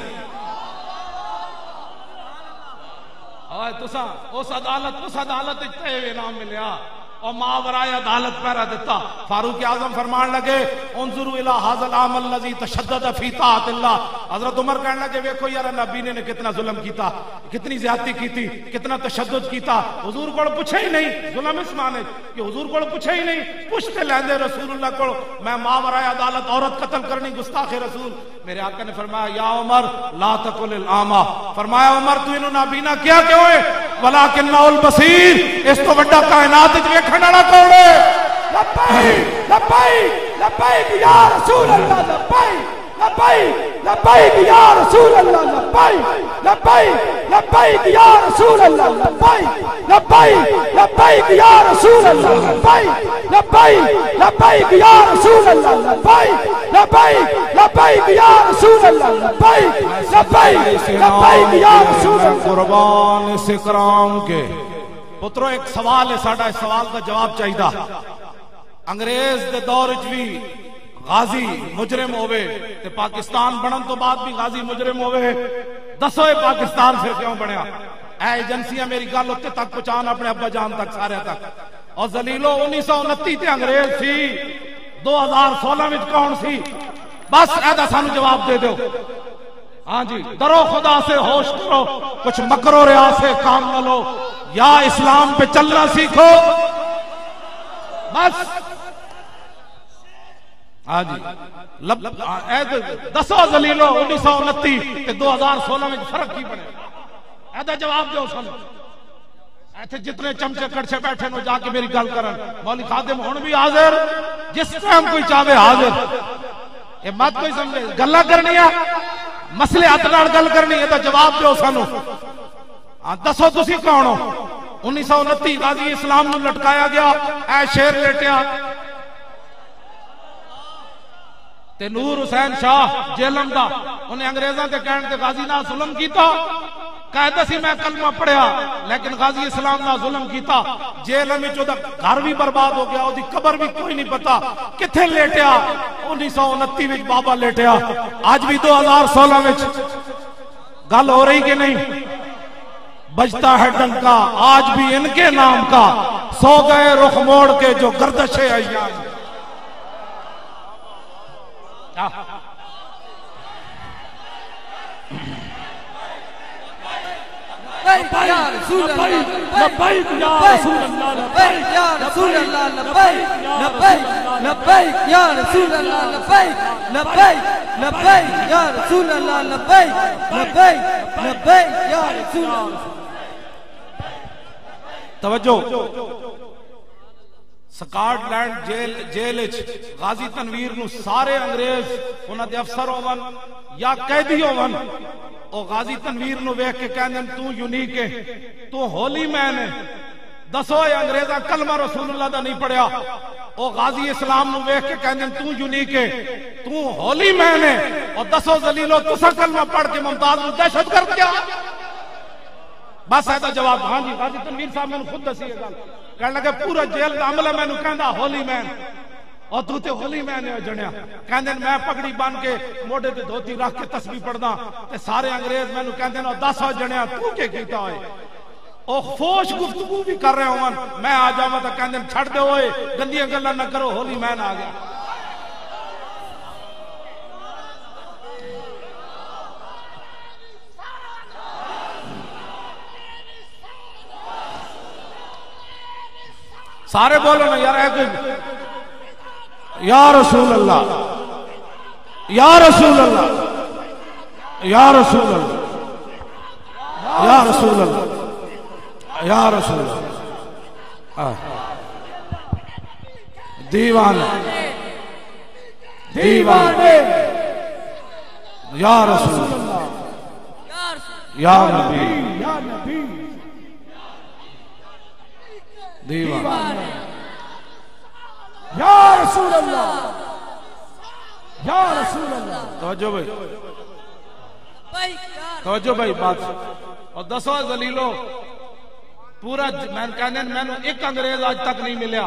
تساں اس عدالت تے انعام ملیا اور ماورائے عدالت پیرا دیتا. فاروق اعظم فرمان لگے انظروا الی ھذا العمل الذی تشدد فی طاعت اللہ. حضرت عمر کہنے لگے ویکھو یار نبی نے کتنا ظلم کیتا, کتنی زیادتی کیتی, کتنا تشدد کیتا. حضور کو پوچھے ہی نہیں ظلم اس معنی کہ حضور کو پوچھے ہی نہیں, پوچھتے لیندے رسول اللہ کو میں ماورائے عدالت عورت قتل کرنی گستاخ رسول. میرے آقا نے فرمایا یا عمر لا تقل الاعمى, فرمایا عمر تو انہوں نابینا کیا کہ ہوئے ولکن البصیر, اس تو بڑا کائنات وچ ویکھن والا کون ہے. لبیک لبیک لبیک یا رسول اللہ, لبیک لبیک لبیک یا رسول اللہ, لبیک لبیک لبیک یا رسول اللہ, لبیک لبیک لبیک یا رسول اللہ, لبیک لبیک لبیک یا رسول اللہ, لبیک لبیک لبیک یا رسول اللہ, لبیک لبیک لبیک یا رسول اللہ. قربان اس اکرام کے پترو ایک سوال ہے ساڈا, اس سوال کا جواب چاہیے. انگریز دے دور وچ بھی غازی مجرم ہوئے تے پاکستان بنن تو بعد بھی غازی مجرم ہوئے. دسو اے پاکستان پھر کیوں بنیا؟ اے ایجنسیاں میری گل اتنے تک پہنچان اپنے ابا جان تک سارے تک. اور ذلیلو 1929 تے انگریز سی, 2016 وچ کون سی؟ بس ایدا سانو جواب دے دیو. ہاں جی, درو خدا سے ہوش کرو, کچھ مکر و ریا سے کام نہ لو, یا اسلام پہ چلنا سیکھو. بس ہاں جی دسو ذلیلو 1929 تے 2016 میں فرق کی بنے؟ ایدا جواب دو سن. ایتھے جتنے چمچے کڑچے بیٹھے نو جا کے میری گل کرن, مولوی خادم ہن بھی حاضر, جس ٹائم کوئی چاہے حاضر. یہ مت کوئی سمجھے گلاں کرنیاں, مسئلے ہاتھ نال گل کرنی, ایدا جواب دو سانو. ہاں دسو تسی کون ہو؟ 1929 غازی اسلام نو لٹکایا گیا, اے شیر لیٹیا تے نور حسین شاہ جیلم دا انہیں انگریزاں تے کہن تے غازی نہ ظلم کیتا. قاعدہ سی میں کلمہ پڑھیا لیکن غازی اسلام نہ ظلم کیتا. جیلم وچ اودا گھر بھی برباد ہو گیا, اودی قبر بھی کوئی نہیں پتا کتھے لیٹیا. 1929 وچ بابا لیٹیا. آج بھی 2016 وچ گل ہو رہی کہ نہیں؟ بجتا ہے ڈنکا آج بھی ان کے نام کا, سو گئے رخ موڑ کے جو گردش ایام. لبیک یا رسول اللہ, لبیک یا رسول اللہ, لبیک یا رسول اللہ, لبیک لبیک لبیک یا رسول اللہ, لبیک لبیک لبیک یا رسول اللہ, لبیک لبیک لبیک یا رسول اللہ. توجہ, سکاٹ لینڈ جیل غازی تنویر نو سارے انگریز انہاں دے افسر ہون یا قیدی ہون, او غازی تنویر نو ویکھ کے کہندے تو یونیک ہے, تو ہولی مین ہے. دسو اے انگریزاں کلمہ رسول اللہ دا نہیں پڑھیا, او غازی اسلام نو ویکھ کے کہندے تو یونیک ہے, تو ہولی مین ہے. اور دسو ذلیلو تساں کلمہ پڑھ کے ممتاز نو دہشت گرد کیا؟ بس ایدا جواب. ہاں جی غازی تنویر صاحب میں خود دسی یہ گل, کہنے لگے پورا جیل دا عملہ میں نو کہندا ہولی مین, اور تو تے ہولی مین ہے جنیا. کہندے میں پگڑی بن کے موڈے تے دھوتی رکھ کے تسبیح پڑھدا تے سارے انگریز میں نو کہندے نو 10 جنیا تو کے کیتا ہوئے. او فوش گفتگو بھی کر رہے ہون, میں آ جاواں تے کہندے چھڑ دے ہوئے گندیاں گلاں نہ کرو, ہولی مین آ گیا. سارے بولو نا یار, یا رسول اللہ, یا رسول اللہ, یا رسول اللہ, یا رسول اللہ, یا رسول اللہ. دیوانے دیوانے یا رسول اللہ, یا نبی دیوانے یا رسول اللہ, یا رسول اللہ. توجہ بھائی, توجہ بھائی بات. اور دسو ذلیلو پورا میں کہنے میں ایک انگریز آج تک نہیں ملیا.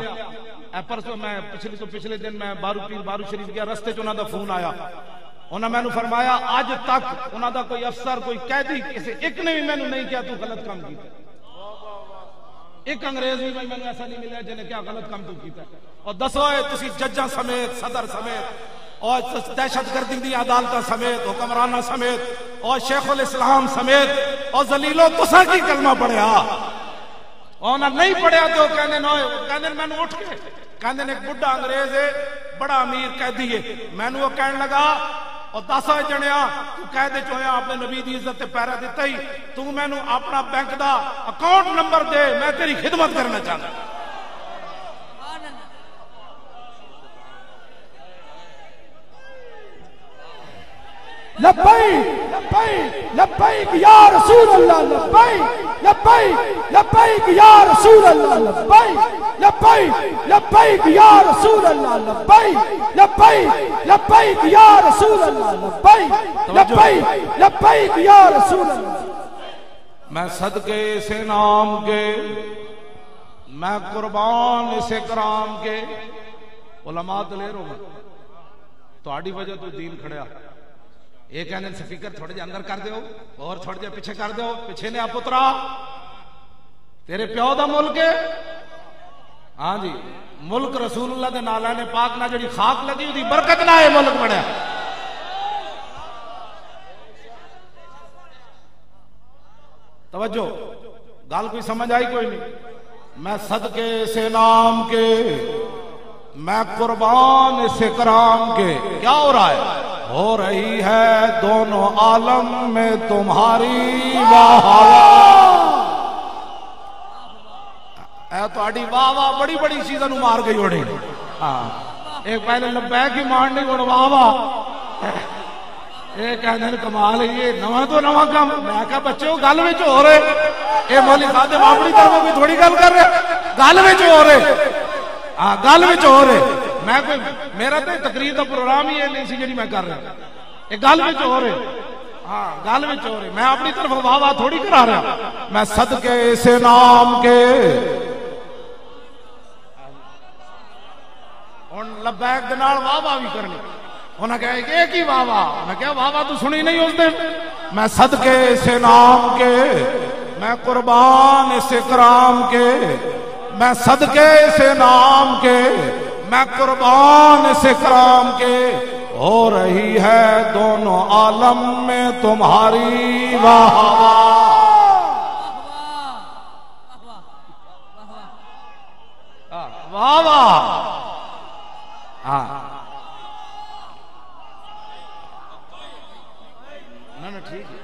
پرسوں میں پچھلے دن میں بارو شریف گیا, رستے چ انہاں دا فون آیا, انہاں میں فرمایا آج تک انہاں دا کوئی افسر کوئی قیدی کسی ایک نے بھی میں نہیں کیا تو غلط کام کیتا. ایک انگریز بھی میں نے ایسا نہیں ملا جنہیں کیا غلط کام تو کیتا ہے. اور دسو تسی ججاں سمیت صدر سمیت اور دہشت گردی دی عدالتاں سمیت حکمراناں سمیت اور شیخ الاسلام سمیت اور ذلیلو تساں کی کلمہ پڑھیا اور نہ نہیں پڑھیا تو کہنے میں نے اٹھ کے کہنے ایک بڑھا انگریز ہے بڑا امیر قیدی ہے میں نے وہ کہنے لگا اور 10 جنیا تو قیدے چویا اپنے نبی دی عزت تے پیرا دیتا ہی تو میں نے اپنا بینک دا اکاؤنٹ نمبر دے میں تیری خدمت کرنا چاہتا لبیک لبیک لبیک یا رسول اللہ لبیک لبیک لبیک یا رسول اللہ لبیک لبیک لبیک یا رسول اللہ لبیک لبیک لبیک یا رسول اللہ لبیک لبیک لبیک یا رسول اللہ. میں صدقے سے نام کے میں قربان سے کرام کے علماء دلیر ہو تو آڑی وجہ تو دین کھڑیا ایک کہنے سپیکر تھوڑے جے اندر کر دیو اور تھوڑے جے پیچھے کر دیو پیچھے نے آپ اترا تیرے پیو دا ملک ہے ہاں جی ملک رسول اللہ دے نالان پاک نہ جڑی خاک لگی دی برکت نہ ہے ملک بڑھیا توجہ گال کوئی سمجھ آئی کوئی نہیں میں صدقے سے نام کے میں قربان سے کرام کے کیا ہو رہا ہے ہو رہی ہے دونوں عالم میں تمہاری واہ اے تو آڑی واہ واہ بڑی بڑی چیزیں نو مار گئی اڑی ایک پہلے لبیک ہی مارنی اڑ واہ واہ ایک کہنے کمال ہے یہ نواں تو نواں کام میں کہا بچے گل وچ ہو رہے اے مولی خادم اپنی طرف کوئی تھوڑی گل کر رہے گل وچ ہو رہے ہاں گل وچ ہو رہے میں کوئی میرا تو تقریر دا پروگرام ہی نہیں سی جڑی میں کر رہا یہ گل وچ ہو رہے ہاں گل وچ ہو رہے میں اپنی طرف واہ واہ تھوڑی کرا رہا میں صدقے سے نام کے ہن لبیک دے نال واہ واہ بھی کرنی انہاں کہا ایک ہی واہ واہ میں کہا واہ واہ تو سنی نہیں اس دن میں صدقے سے نام کے میں قربان سے کرام کے میں صدقے سے نام کے میں قربان سے کرام کے ہو رہی ہے دونوں عالم میں تمہاری واہ واہ واہ ہاں نہ ٹھیک ہے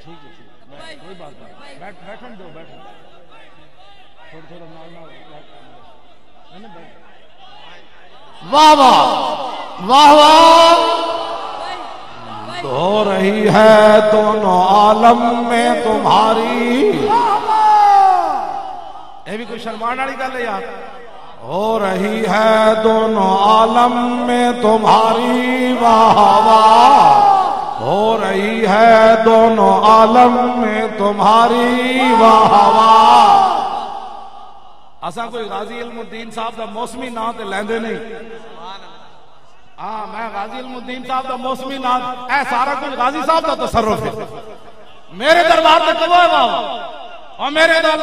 ٹھیک ہے کوئی بات نہیں بیٹھن دو بیٹھن تھوڑا تھوڑا واہ واہ واہ واہ ہو رہی ہے دونوں عالم میں تمہاری یہ بھی کوئی شرمان والی گل ہے یار ہو رہی ہے دونوں عالم میں تمہاری واہ واہ ہو رہی ہے دونوں عالم میں تمہاری واہ واہ اساں کوئی غازی علم الدین صاحب دا موسمی نام تے لیندے نہیں ہاں میں غازی علم الدین صاحب دا موسمی نام اے سارا کچھ غازی صاحب دا تصرف ہے میرے دربار تے کبو ہے بابا اور میرے دل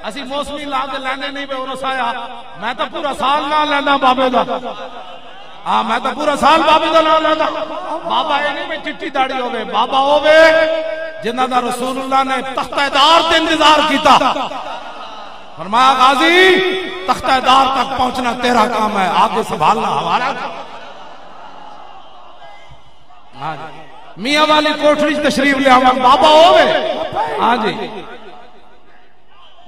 اسی موسمی نام تے لیندے نہیں پے انہوں سایا میں تو پورا سال نہ لینا بابے دا ہاں میں تو پورا سال بابے دا نام لینا بابا یہ نہیں میں چٹی داڑھی ہوئے بابا ہوئے جنہ دا رسول اللہ نے تختہ دار تے انتظار کیتا فرمایا غازی تختہ دار تک پہنچنا تیرا کام ہے آگے سنبھالنا ہمارا میاں والی کوٹھری تشریف لے آواں بابا ہوئے ہاں جی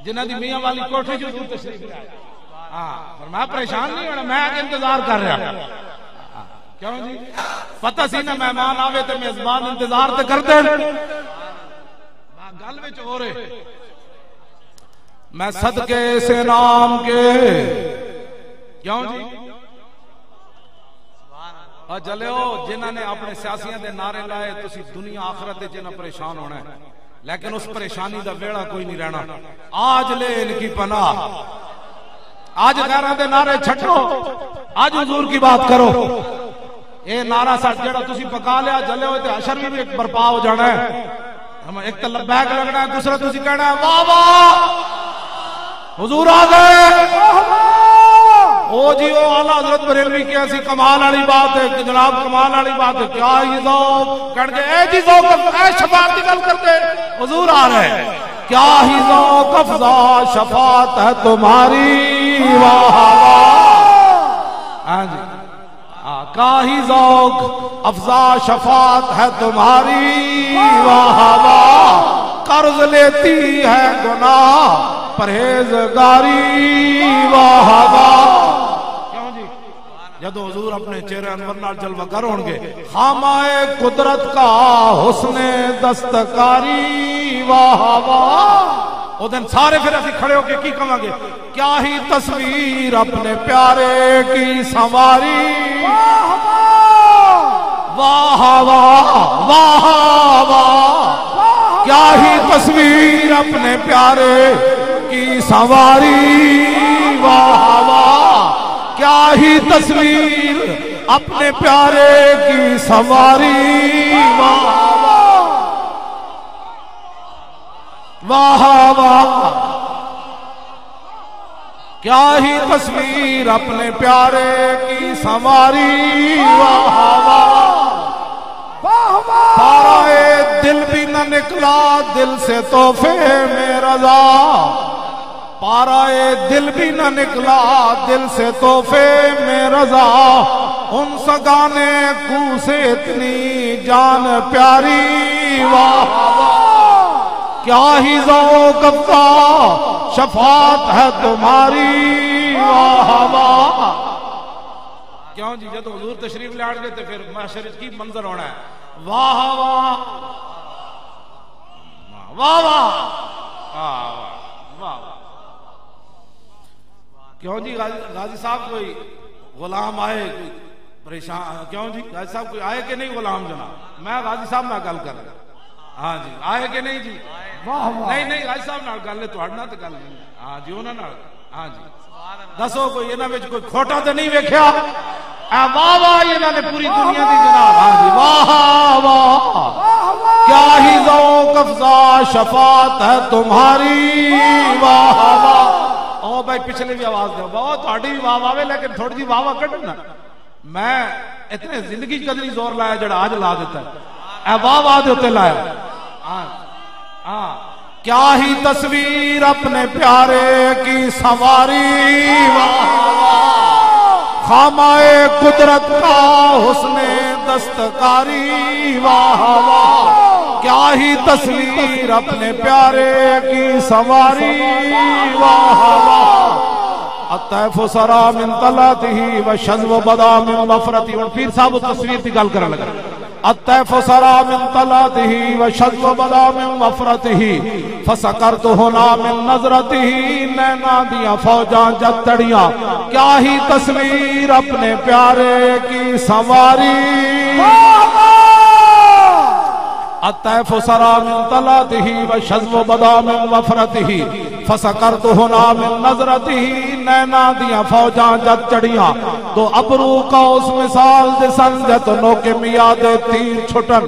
جنہ دی میاں والی کوٹھری جو تشریف لے ہاں فرمایا پریشان نہیں ہونا میں آگے انتظار کر رہا کیوں جی پتہ سی نا مہمان آوے تے میزبان انتظار تے کر دیں گل وچ ہو رہے میں صدقے سے نام کے کیوں جی اور جلو جنہوں نے اپنے سیاسیاں دے نعرے لائے تسی دنیا آخرت دے جنہ پریشان ہونا ہے لیکن اس پریشانی دا ویڑا کوئی نہیں رہنا آج لے ان کی پناہ آج غیرہ دے نعرے چھٹو آج حضور کی بات کرو اے نعرہ ساتھ جڑا تسی پکا لیا جلے ہوئے تے حشر میں بھی ایک برپا ہو جانا ہے ایک تو لبیک لگنا ہے دوسرا تسی کہنا ہے واہ واہ حضور آ گئے. او جی او اعلیٰ حضرت بریلوی کی ایسی کمال والی بات ہے کہ جناب کمال والی بات ہے. کیا ہی ذوق کہنے کے اے جی ذوق اے شفاعت کی گل کرتے حضور آ رہے ہیں. کیا ہی ذوق افزا شفاعت ہے تمہاری واہ ہاں جی کیا ہی ذوق افزا شفاعت ہے تمہاری واہ واہ. قرض لیتی ہے گناہ پرہیزگاری واہ واہ. کیوں جی جدو حضور اپنے چہرے انور نال جلوہ گر ہون گے خامائے قدرت کا حسن دستکاری واہ واہ. او دن سارے پھر ایسے کھڑے ہو کے کی کہاں گے کیا ہی تصویر اپنے پیارے کی سنواری واہ واہ واہ واہ. کیا ہی تصویر اپنے پیارے کی سنواری واہ واہ. کیا ہی تصویر اپنے پیارے کی سنواری واہ واہ واہ. کیا ہی تصویر اپنے پیارے کی سنواری واہ واہ. پارائے دل بھی نہ نکلا دل سے تحفے میں رضا. پارائے دل بھی نہ نکلا دل سے تحفے میں رضا. ان سگانے کو سے اتنی جان پیاری واہ واہ. کیا ہی ذوق افزا شفاعت ہے تمہاری واہ واہ. کیوں جی جب حضور تشریف لے آن گے تو پھر محشر کی منظر ہونا ہے واہ واہ واہ واہ واہ. کیوں جی غازی صاحب کوئی غلام آئے کوئی پریشان کیوں جی غازی صاحب کوئی آئے کہ نہیں غلام جناب میں غازی صاحب میں گل کر رہا ہاں جی آئے کہ نہیں جی نہیں نہیں غازی صاحب نال گل ہے تہاڈے نال تے گل نہیں ہاں جی انہاں نال ہاں جی دسو کوئی انہاں وچ کوئی کھوٹا تے نہیں ویکھیا اے واہ واہ انہاں نے پوری دنیا دی جناب ہاں جی واہ واہ. کیا ہی ذوق افزا شفاعت ہے تمہاری واہ واہ. او بھائی پچھلے بھی آواز دو بہت تہاڈی بھی واہ واہ لیکن تھوڑی جی واہ واہ کڈو نا. میں اتنے زندگی قدری زور لایا جڑا آج لا دیتا ہے اے واہ واہ دے اوتے لایا ہاں ہاں. کیا ہی تصویر اپنے پیارے کی سنواری واہ واہ. خامائے قدرت کا حسن دستکاری واہ واہ. کیا ہی تصویر اپنے پیارے کی سنواری واہ واہ. الطیف سرا من طلعته وشذو بدا من مفرته. اور پیر صاحب تصویر کی گل کرنے لگا الطیف سرا من طلعته وشذو بدا من مفرته فسکرت هنا من نظرته. نینا دیا فوجاں جب تڑیاں کیا ہی تصویر اپنے پیارے کی سنواری. الطیف سرا من طلعته وشذو بدا من مفرته فسکرت هنا من نظرته. نینا دیا فوجاں جب چڑیاں تو ابرو کا اس مثال دسن جت نو کے میاد تیر چھٹن.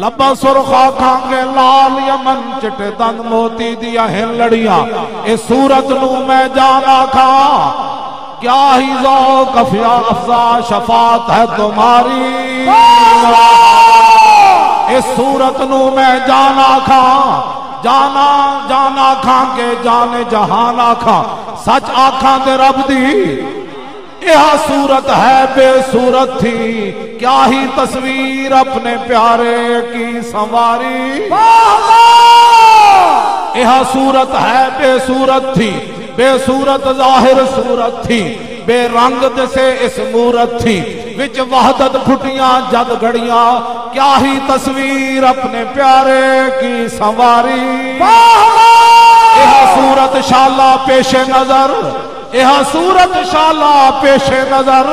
لبا سرخا کھانگے لال یمن چٹے دن موتی دیا ہیں لڑیاں. اس صورت نو میں جانا کھا کیا ہی ذوق افزا شفاعت ہے تمہاری. اس صورت نو میں جانا کھا جانا کھا کے جانے جہان آکھا سچ آکھاں دے رب دی. یہ صورت ہے بے صورت تھی کیا ہی تصویر اپنے پیارے کی سنواری. یہ صورت ہے بے صورت تھی بے صورت ظاہر صورت تھی بے رنگ سے اس مورت تھی وچ وحدت پھٹیاں جد گھڑیاں کیا ہی تصویر اپنے پیارے کی سنواری. یہ صورت شالا پیش نظر یہ صورت شالا پیش نظر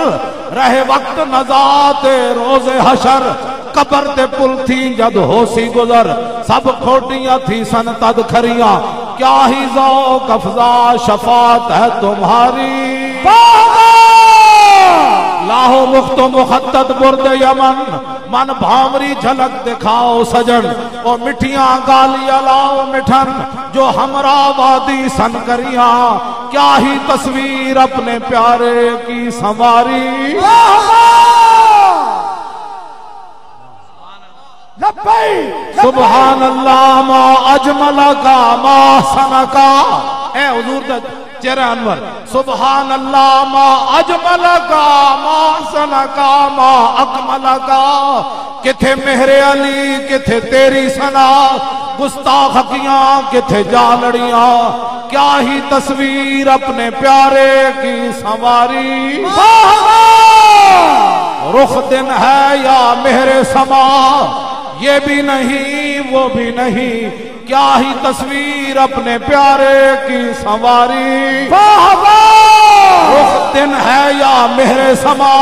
رہے وقت نزات روز حشر. قبر تے پل تھی جد ہو سی گزر سب کھوٹیاں تھی سن تد کھریاں کیا ہی ذوق افزا شفاعت ہے تمہاری. لاہو مخت و مخطط برد یمن من بھامری جھلک دکھاؤ سجن اور مٹھیاں گالیاں لاؤ مٹھن جو ہمراہ وادی سن کریاں کیا ہی تصویر اپنے پیارے کی سنواری. سبحان اللہ ما اجمل کا ما حسن کا. اے حضور دا چہرہ انور. سبحان اللہ ما اجمل کا ما حسن کا ما اکمل کا. کتھے مہر علی کتھے تیری ثنا, گستاخیاں کتھے جالڑیاں, کیا ہی تصویر اپنے پیارے کی سنواری. رخ دن ہے یا مہر سما, یہ بھی نہیں وہ بھی نہیں, کیا ہی تصویر اپنے پیارے کی سنواری. رخ دن ہے یا مہر سما,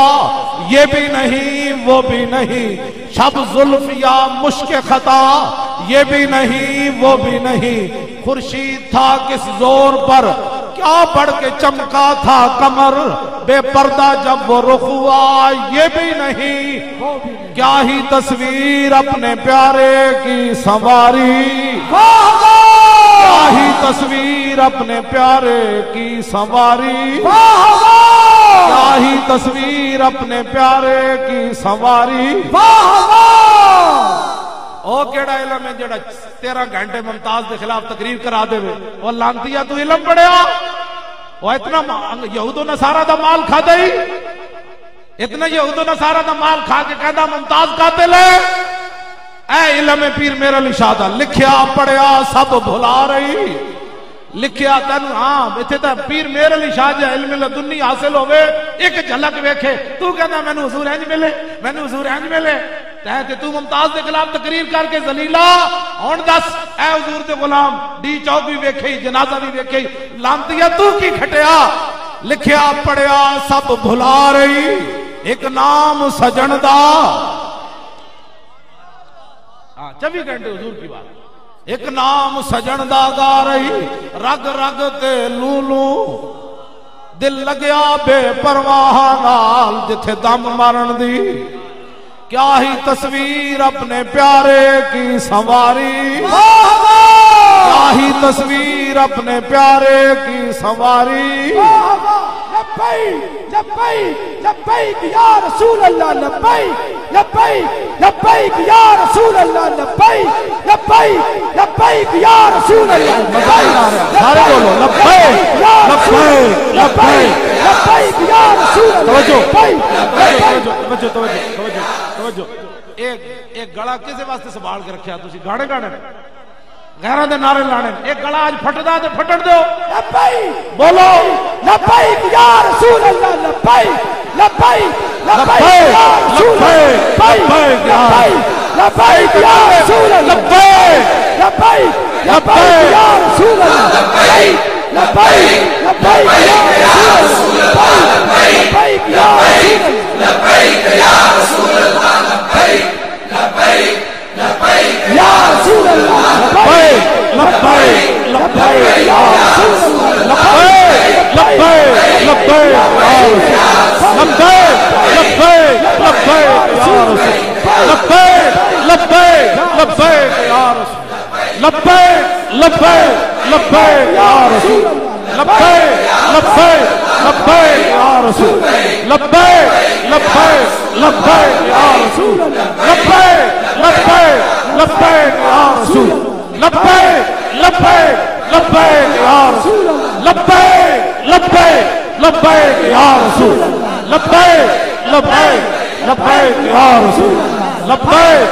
یہ بھی نہیں وہ بھی نہیں, شب زلف یا مشک خطا, یہ بھی نہیں وہ بھی نہیں, خورشید تھا کس زور پر کیا بڑھ کے چمکا تھا کمر, بے پردہ جب وہ رخ ہوا یہ بھی نہیں, کیا ہی تصویر اپنے پیارے کی سنواری. کیا ہی تصویر اپنے پیارے کی سنواری. کیا ہی تصویر اپنے پیارے کی سنواری. او کیڑا علم ہے جڑا 13 گھنٹے ممتاز کے خلاف تقریر کرا دے وے. او لانتیا تو علم پڑھیا, وہ اتنا یہود و نصارہ دا مال کھا دئی, اتنا یہود و نصارہ دا مال کھا کے کہدا ممتاز قاتل ہے. اے علم پیر میرا علی شاہ دا لکھیا پڑھیا سب بھلا رہی. لکھیا تن ہاں ایتھے تے پیر میرے علی شاہ جا علم لدنی حاصل ہوئے, ایک جھلک ویکھے تو کہنا مینوں حضور انج ملے, مینوں حضور انج ملے. تے تو ممتاز دے خلاف تقریر کر کے ذلیلا ہن دس اے حضور دے غلام ڈی چوک بھی ویکھے جنازہ بھی ویکھے, لانتیا تو کی کھٹیا. لکھیا پڑھیا سب بھلا رہی, ایک نام سجن دا. ہاں 24 گھنٹے حضور کی بات. ایک نام سجن دا گا رہی, رگ رگ تے لولو, دل لگیا بے پرواہ نال جتھے دم مارن دی. کیا ہی تصویر اپنے پیارے کی سنواری. کیا ہی تصویر اپنے پیارے کی سنواری. لبیک لبیک لبیک یا رسول اللہ, لبیک لبیک لبیک یا رسول اللہ, لبیک لبیک لبیک یا رسول اللہ. سارے بولو لبیک لبیک لبیک لبیک یا رسول توجہ توجہ. ایک گڑا کسے واسطے سنبھال کے رکھیا تسی گانے گانے غیرہ دے نعرے لانے, ایک گڑا آج پھٹدا تے پھٹڑ دیو. لبیک بولو لبیک یا رسول اللہ, لبیک لبیک لبیک یا رسول اللہ, لبیک یا رسول اللہ, لبیک لبیک یا رسول اللہ, لبیک لبیک یا رسول اللہ, لبیک یا رسول اللہ, لبیک یا رسول اللہ, لبیک لبیک یا رسول اللہ, لبیک لبیک یا رسول اللہ, لبیک لبیک یا رسول اللہ, لبیک لبیک یا رسول اللہ, لبیک لبیک لبیک یا رسول اللہ, لبیک لبیک لبیک یا رسول اللہ, لبیک لبیک یا رسول اللہ, لبیک لبیک لبیک یا رسول اللہ, لبیک لبیک لبیک یا رسول اللہ, لبیک لبیک لبیک یا رسول اللہ, لبیک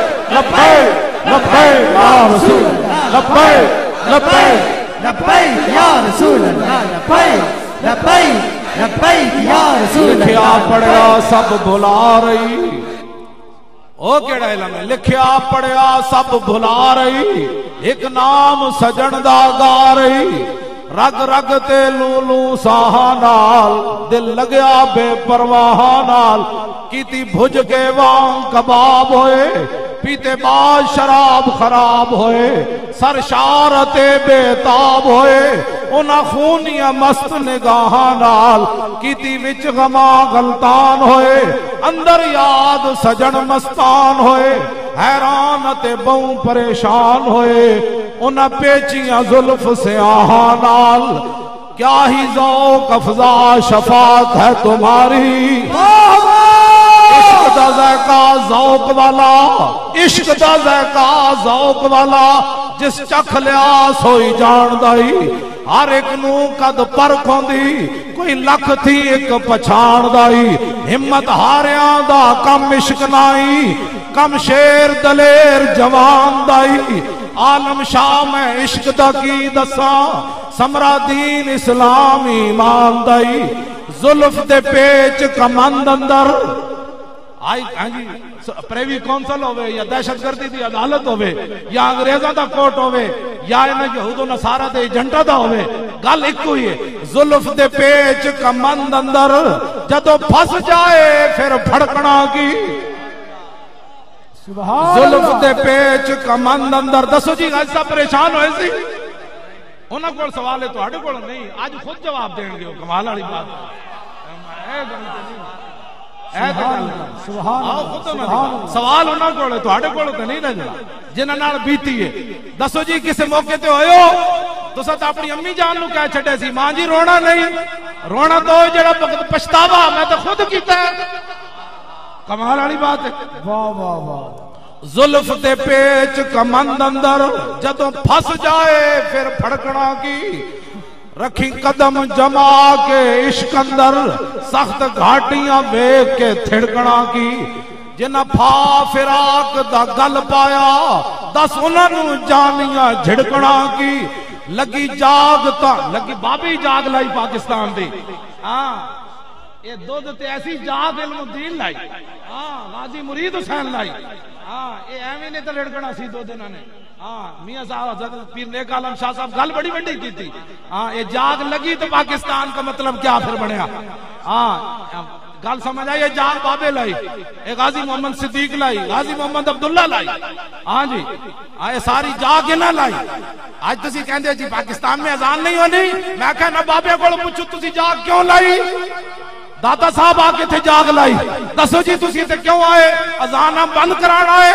لبیک لبیک یا رسول اللہ, لبیک لبیک لبیک یا رسول اللہ, لبیک لبیک لبیک یا رسول اللہ. لکھیا پڑھیا سب بھلا رہی, او کیڑا علم ہے. لکھیا پڑھیا سب بھلا رہی, ایک نام سجن دا گا رہی, رگ رگ تے لولو ساہاں نال, دل لگیا بے پرواہ نال, کیتی بھج کے وان کباب ہوئے, پیتے بعد شراب خراب ہوئے, سرشارت بے تاب ہوئے, انہاں خونیاں مست نگاہاں نال, کیتی وچ غما غلطان ہوئے, اندر یاد سجن مستان ہوئے, حیران تے بہوں پریشان ہوئے, انہاں پیچیاں زلف سیاہاں نال, کیا ہی ذوق افزا شفاعت ہے تمہاری، عشق دا ذائقہ ذوق والا، عشق دا ذائقہ ذوق والا، جس چکھ لیا سوئی جان دائی، ہر ایک نو قد پرکھ ہوندی، کوئی لکھ تھی ایک پچھان دائی، ہمت ہاریاں دا کم عشق نائی، کم شیر دلیر جوان دائی، عالم شاہ میں عشق دا کی دساں، سمرا دین اسلام ایمان دائی، زلف دے پیچ کمند اندر آئی جی پریوی کونسل ہوئے یا دہشت گردی دی عدالت ہوئے یا انگریزاں دا کوٹ ہوئے یا انہیں یہود و نصارہ دے ایجنٹا دا ہوئے، گل ایک ہوئی ہے، زلف دے پیچ کمند اندر جدو پھس جائے پھر پھڑکنا کی، زلف دے پیچ کمند اندر۔ دسو جی ایسا پریشان ہوئے سی، انہاں کول سوال ہے تو ہاڈے کول نہیں، آج خود جواب دین گے، کمال والی بات سوال انہاں کول تو ہاڈے کول تے نہیں رہنا جنہاں نال بیتی ہے۔ دسو جی کسے موقع تے ہوئے ہو تساں تے اپنی امی جان نو کہہ چھڈے سی ماں جی رونا نہیں، رونا تو جڑا پچھتاوا میں تے خود کیتا ہے، کمال والی بات ہے۔ واہ واہ واہ، زلف دے پیچ کمند اندر جدوں پھس جائے پھر پھڑکنا کی، رکھی قدم جما کے عشق اندر سخت گھاٹیاں ویکھ کے تھڑکنا کی، جنہ پھا فراق دا گل پایا دس انہاں نو جانیاں جھڑکنا کی، لگی جاگ تا لگی بابی جاگ لائی پاکستان دی، ہاں یہ دودھ تے ایسی جاگ علم دین لائی، ہاں غازی مرید حسین لائی، ہاں یہ ایویں نے تے لڑکنا سی دو دنوں نے، ہاں میاں صاحب حضرت پیر نیک عالم شاہ صاحب گل بڑی بڑی کی تھی، ہاں یہ جاگ لگی تو پاکستان کا مطلب کیا پھر بنیا، ہاں گل سمجھ آئی، یہ جاگ بابے لائی، یہ غازی محمد صدیق لائی، غازی محمد عبداللہ لائی، ہاں جی یہ ساری جاگ نہ لائی۔ آج تسی کہندے جی پاکستان میں اذان نہیں ہونی، میں کہنا بابے کو پوچھو تسی جاگ کیوں لائی، داتا صاحب آ کے تھے جاگ لائی، دسو جی تسی تے کیوں آئے، اذان بند کرانا آئے۔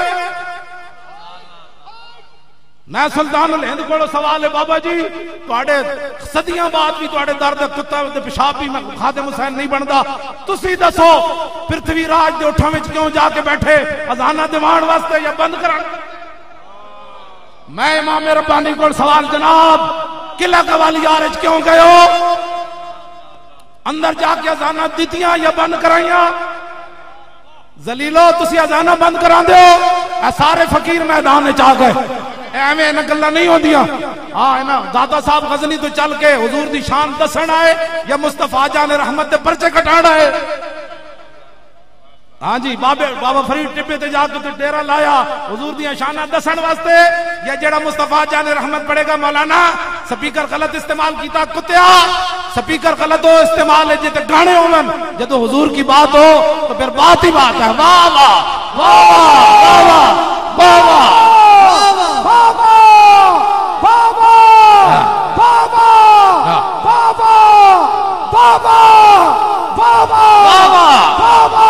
میں سلطان الہند کو سوال ہے بابا جی تواڈے صدیاں بعد بھی تواڈے درد کتا تے پیشاب بھی میں خادم حسین نہیں بندا، تسی دسو پرتھوی راج دے اٹھاں وچ کیوں جا کے بیٹھے اذاناں دیوان واسطے یا بند کرانا۔ میں امام ربانی کو سوال جناب قلعہ قوالیار وچ کیوں گئے ہو، اندر جا کے اذاناں دتیاں یا بند کرائیاں، ذلیلو تسی اذاناں بند کرا دے ہو، اے سارے فقیر میدان وچ آ گئے، ایویں نہ گلاں نہیں ہوندیاں، ہاں نا داتا صاحب غزنی تو چل کے حضور دی شان دسن آئے یا مصطفیٰ جان رحمت دے پرچے کٹانا ہے، ہاں جی بابا فرید ٹپے تے جا کے ڈیرا لایا حضور دی شاناں دسن واسطے، یا جڑا مصطفیٰ جان رحمت پڑے گا مولانا سپیکر غلط استعمال کیتا کتیا، سپیکر غلط ہو استعمال ہے جتے گانے ہون، جدو حضور کی بات ہو تو پھر بات ہی بات ہے۔ واہ واہ واہ واہ واہ واہ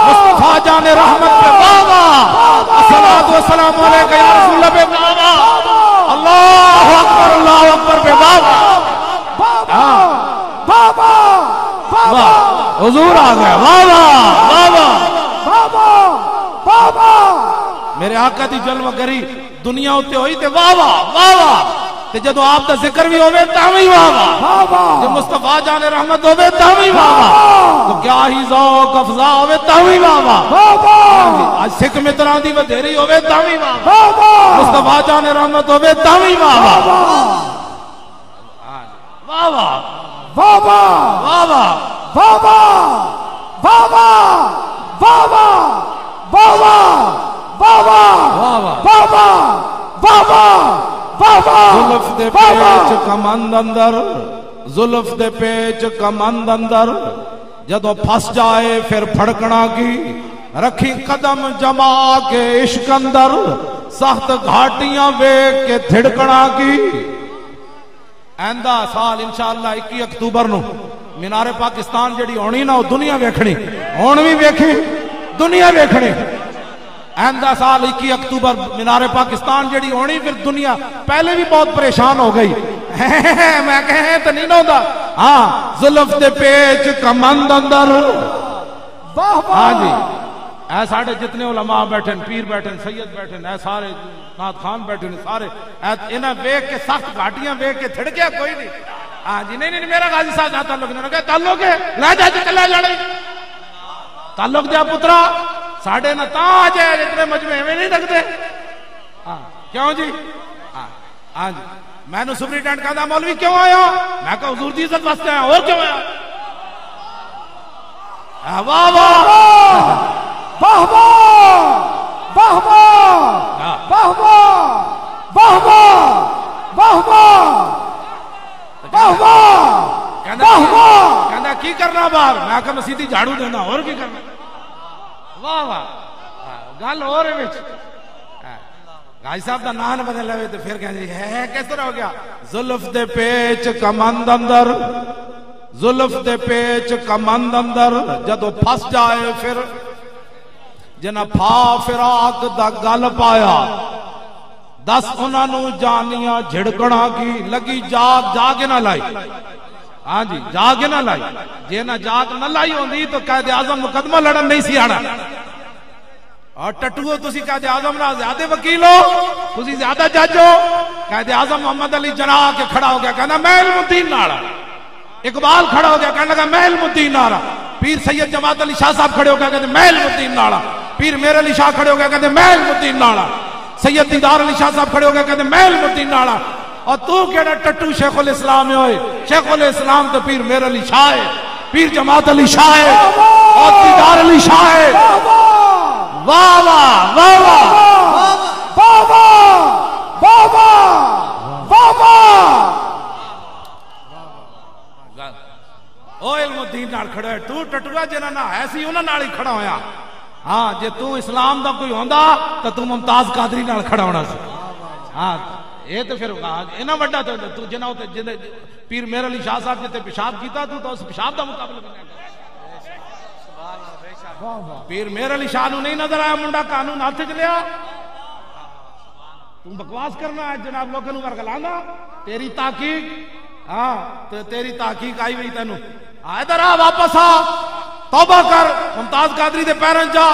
مصطفیٰ جان رحمت پہ بابا الصلاۃ والسلام علیکہ یا رسول اللہ پہ بابا، اللہ اکبر پہ بابا، بابا حضور آ گیا، بابا بابا بابا میرے آقا دی جلوہ گری دنیا ہوتے ہوئی تے بابا تے جدو آپ دا ذکر بھی ہوئے تاوی بابا، جب مصطفیٰ جان رحمت ہوئے تاوی بابا، تو کیا ہی ذوق افزا ہوئے تاوی بابا، آج سکھ متران دی ودھیری ہوئے تاوی بابا، مصطفیٰ جان رحمت ہوئے تاوی بابا، بابا بابا بابا بابا بابا بابا بابا بابا بابا بابا زلف دے پیچ کمند اندر، زلف دے پیچ کمند اندر جدو پھس جائے پھر پھڑکنا کی، رکھی قدم جما کے عشق اندر سخت گھاٹیاں ویکھ کے تھڑکنا کی۔ آئندہ سال انشاءاللہ 21 اکتوبر نو مینار پاکستان جڑی ہونی نا وہ دنیا ویکھنی، ہون بھی ویکھی دنیا ویکھنی، آئندہ سال 21 اکتوبر مینار پاکستان جڑی ہونی، پھر دنیا پہلے بھی بہت پریشان ہو گئی، میں کہیں تو نہیں نہ ہوتا ہاں زلف دے پیچ کمند اندر ہاں جی اے ساڑھے جتنے علماء بیٹھے پیر بیٹھے سید بیٹھے اے سارے نات خان بیٹھے سارے انہیں ویک کے سخت گھاٹیاں ویک کے تھڑکیا کوئی نہیں ہاں جی نہیں میرا غازی صاحب جہاں تعلق نہیں کہا تعلق ہے لے جائے چلے جانے تعلق دیا پترا ساڑھے نہ تاج ہے جتنے مجمع میں نہیں رکھتے کیوں جی ہاں جی میں نے سپرینٹینڈنٹ کہا مولوی کیوں آیا میں کہا حضور دی عزت واسطے آیا اور کیوں آیا واہ واہ واہ واہ واہ واہ واہ واہ واہ واہ کہنا کی کرنا باہر میں کہا مسیدی جھاڑو دینا اور کی کرنا واہ واہ گل ہو رہے بچ غازی صاحب دا نام بدل لے تو پھر کہیں جی ہے کس طرح ہو گیا زلف دے پیچ کمند اندر زلف دے پیچ کمند اندر جدو پھس جائے پھر جنہ پھا فراق دا گل پایا دس انہاں نو جانیاں جھڑکڑا کی لگی جاگ جاگ نہ لائی ہاں جی جاگ نہ لائی جے نہ جاگ نہ لائی ہوندی تو قائد اعظم مقدمہ لڑن نہیں سی آنا اور ٹٹو تسی قائد اعظم نہ زیادہ وکیل ہو تسی زیادہ جج ہو قائد اعظم محمد علی جناح کے کھڑا ہو گیا کہنا میں علم الدین ناڑا اقبال کھڑا ہو گیا کہنے لگا میں علم الدین ناڑا پیر سید جماعت علی شاہ صاحب کھڑے ہو گیا کہتے میں علم الدین ناڑا پیر میر علی شاہ کھڑے ہو گیا کہتے میں علم الدین ناڑا سید دیدار علی شاہ صاحب کھڑے ہو گیا کہتے میں علم الدین ناڑا اور تو کہنا ٹٹو شیخ الاسلام ہوئے شیخ الاسلام تو پیر میر علی شاہ ہے پیر جماعت علی شاہ ہے اور دیدار علی شاہ ہے واہ واہ واہ واہ واہ واہ واہ او علم الدین نال کھڑا ہے تو ٹٹوا جنہ نہ ایسی انہاں نال ہی کھڑا ہویا ہاں جے تو اسلام دا کوئی ہوندا تے تو ممتاز قادری نال کھڑا ہونا سی ہاں یہ تو پھر انہاں وڈا تو جنہ پیر میر علی شاہ صاحب جتے پیشاب کیتا تو اس پیشاب دا مقابلہ نہیں پیر میر علی شاہ نو نہیں نظر آیا منڈا قانون ہاتھ چ لیا تم بکواس کرنا ہے جناب لوگوں نو ورگلانا تیری تحقیق ہاں تیری تحقیق آئی ہوئی تینوں ادھر آ واپس آ توبہ کر ممتاز قادری دے پیرن جا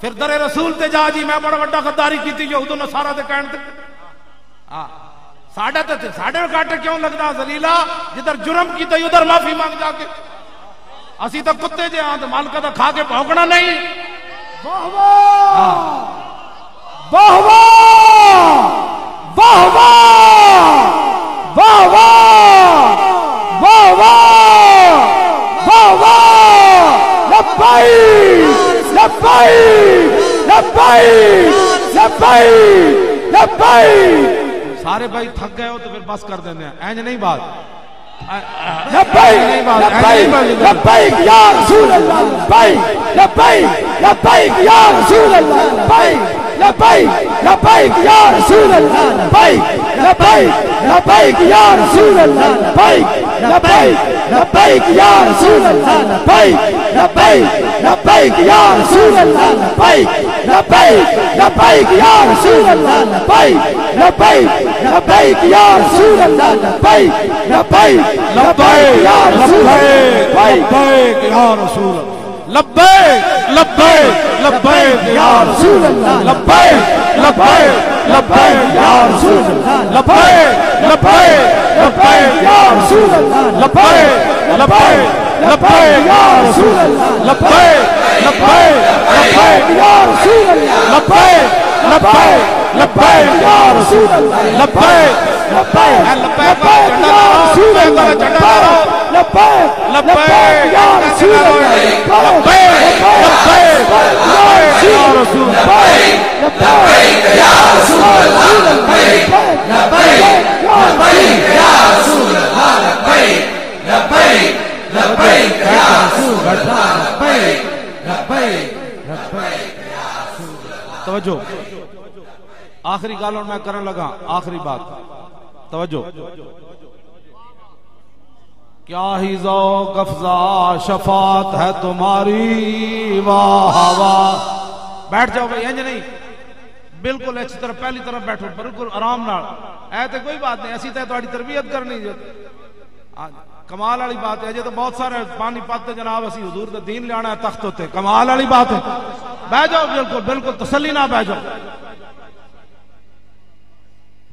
پھر در رسول تے جا جی میں بڑا وڈا غداری کیتی یہود و نصارا دے کہن تے ہاں ساڈا تے ساڈے کٹ کیوں لگدا ذلیلا جدھر جرم کیتا ادھر معافی مانگ جا کے اسی تو کتے جے ہاں تے مالکا دا کھا کے بھونکنا نہیں واہ واہ واہ واہ واہ واہ واہ واہ واہ لبیک لبیک لبیک لبیک لبیک سارے بھائی تھک گئے ہو تو پھر بس کر دینے ہیں اینج نہیں بات لبیک لبیک لبیک یا رسول اللہ لبیک لبیک لبیک یا رسول اللہ لبیک لبیک لبیک یا رسول اللہ لبیک لبیک لبیک یا رسول اللہ لبیک لبیک لبیک یا رسول اللہ لبیک لبیک لبیک یا رسول اللہ لبیک لبیک لبیک یا رسول اللہ لبیک لبیک لبیک یا رسول اللہ لبیک لبیک لبیک یا رسول اللہ لبیک یا رسول اللہ لبیک لبیک لبیک یا رسول اللہ لبیک لبیک لبیک یا رسول اللہ لبیک لبیک لبیک یا رسول اللہ لبیک لبیک لبیک یا رسول اللہ لبیک لبیک لبیک یا رسول اللہ لبیک لبیک لبیک یا رسول اللہ لبیک لبیک لبیک یا رسول اللہ لبیک لبیک یا رسول اللہ لبیک لبیک یا رسول اللہ لبیک یا رسول اللہ لبیک یا رسول اللہ لبیک لبیک لبیک یا رسول اللہ لبیک لبیک لبیک یا رسول اللہ توجہ آخری گل میں کرن لگا آخری بات توجہ کیا ہی ذوق افزا شفاعت ہے تمہاری واہ واہ بیٹھ جاؤ بھائی انج نہیں بالکل اچھی طرح پہلی طرف بیٹھو بالکل آرام نال اے تے کوئی بات نہیں اسی تے تہاڈی تربیت کرنی جو کمال والی بات ہے. جی تو بہت سارے پانی پاتے جناب اسی حضور دا دین لیانا ہے تخت ہوتے, کمال والی بات ہے. بیٹھ جاؤ بالکل بالکل تسلی نہ بیٹھ جاؤ.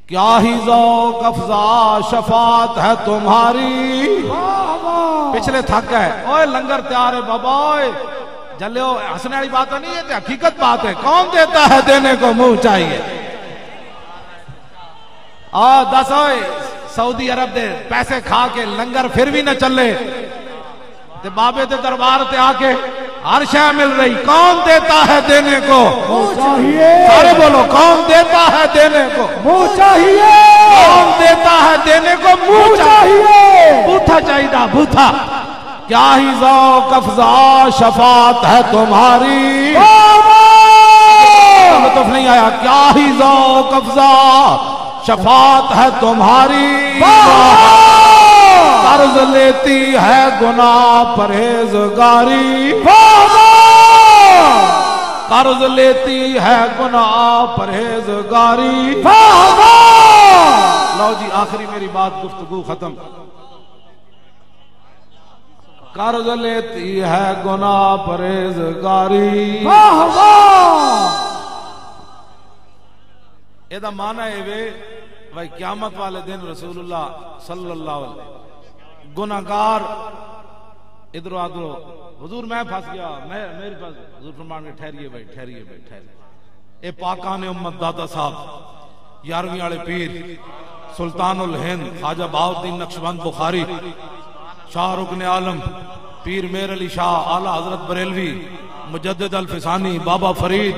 کیا ہی ذوق افزا شفاعت ہے تمہاری. پچھلے تھک گئے. اوے لنگر تیار ہے بابا, اوے جلو ہنسنے والی بات نہیں ہے, تو حقیقت بات ہے. کون دیتا ہے دینے کو منہ چاہیے. دس ہوئے سعودی عرب دے پیسے کھا کے لنگر پھر بھی نہ چلے, تے بابے دے دربار تے آ کے ہر شے مل رہی. کون دیتا ہے دینے کو منہ چاہیے. سارے بولو کون دیتا ہے دینے کو منہ چاہیے. کون دیتا ہے دینے کو منہ چاہیے. بوتھا چاہیے بوتھا. کیا ہی ذوق افزا شفاعت ہے تمہاری. لطف نہیں آیا. کیا ہی ذوق افزا شفاعت ہے تمہاری. قرض لیتی ہے گناہ پرہیزگاری. قرض لیتی ہے گناہ پرہیزگاری. لو جی آخری میری بات گفتگو ختم. قرض لیتی ہے گناہ پرہیزگاری. یہ معنی ہے بھائی قیامت والے دن رسول اللہ صلی اللہ علیہ وسلم گناہگار ادھر ادھر حضور میں پھنس گیا, میرے پاس حضور فرمان کے ٹھہریے بھائی ٹھہریے بھائی ٹھہریے. اے پاکان امت داتا صاحب 11ویں والے پیر سلطان الہند خواجہ بہاؤالدین نقشبند بخاری شاہ رکن عالم پیر میر علی شاہ اعلیٰ حضرت بریلوی مجدد الفسانی بابا فرید.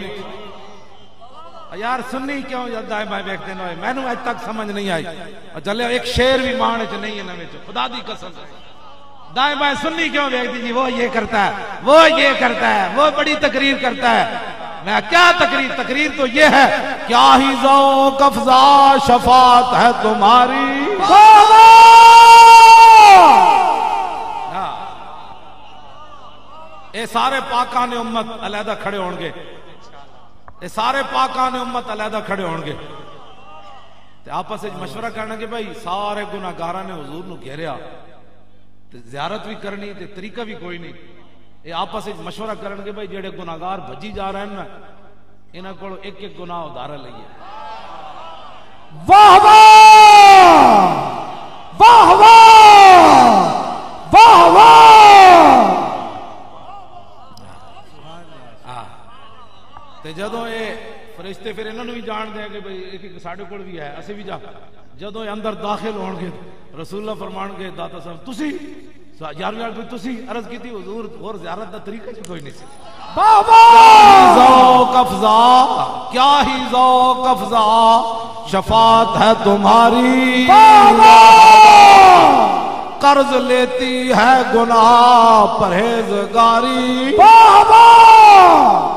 یار سنی کیوں دائیں بائیں بیٹھتے ہیں, میں نے آج تک سمجھ نہیں آئی. چلے ایک شیر بھی مانے چ نہیں ہے نویں چ, خدا دی قسم. دائیں بائیں سنی کیوں بیٹھتی جی, وہ یہ کرتا ہے وہ یہ کرتا ہے وہ بڑی تقریر کرتا ہے. میں کیا تقریر تو یہ ہے. کیا ہی ذوق افزا شفاعت ہے تمہاری. اے سارے پاکان امت علیحدہ کھڑے ہون گے. اے سارے پاکان امت علیحدہ کھڑے ہون گے. آپس میں مشورہ کرنا کہ بھائی سارے گناہگاراں نے حضور نو گھیریا, زیارت بھی کرنی تے طریقہ بھی کوئی نہیں. اے آپس میں مشورہ کرن کہ بھائی جڑے گناہگار بھجی جا رہے ہیں نا, انہاں کول ایک ایک گناہ ادھارا لئیے. واہ واہ واہ واہ واہ واہ. تے جدوں اے فرشتے پھر انہاں نوں بھی جان دیں کہ بھئی ایک ایک ساڈے کول بھی ہے, اسی بھی جا. جدوں اے اندر داخل ہون گے رسول اللہ فرمان گے داتا صاحب تسی یار تسی عرض کیتی حضور اور زیارت دا طریقہ کوئی نہیں سی. ذوق افزا کیا ہی ذوق افزا شفاعت ہے تمہاری. قرض لیتی ہے گناہ پرہیزگاری.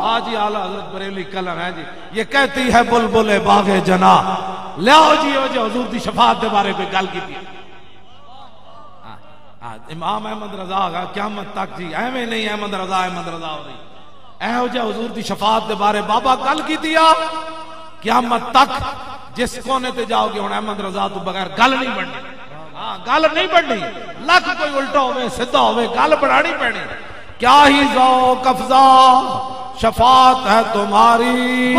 آج ہی اعلیٰ حضرت بریلی کلم ہے جی, یہ کہتی ہے بلبل باغ جنا. لیاؤ جی ہو جی حضور دی شفاعت دے بارے کوئی گل کی تھی. امام احمد رضا کا قیامت تک جی ایویں نہیں احمد رضا ہو رہی. اے ہو جی حضور دی شفاعت دے بارے بابا گل کی تھی. قیامت تک جس کونے تے جاؤ گے ہن احمد رضا تو بغیر گل نہیں بننی. گل نہیں بننی, لکھ کوئی الٹا ہوئے سدھا ہوئے گل بڑھانی پڑنی. کیا ہی ذوق افزا شفاعت ہے تمہاری.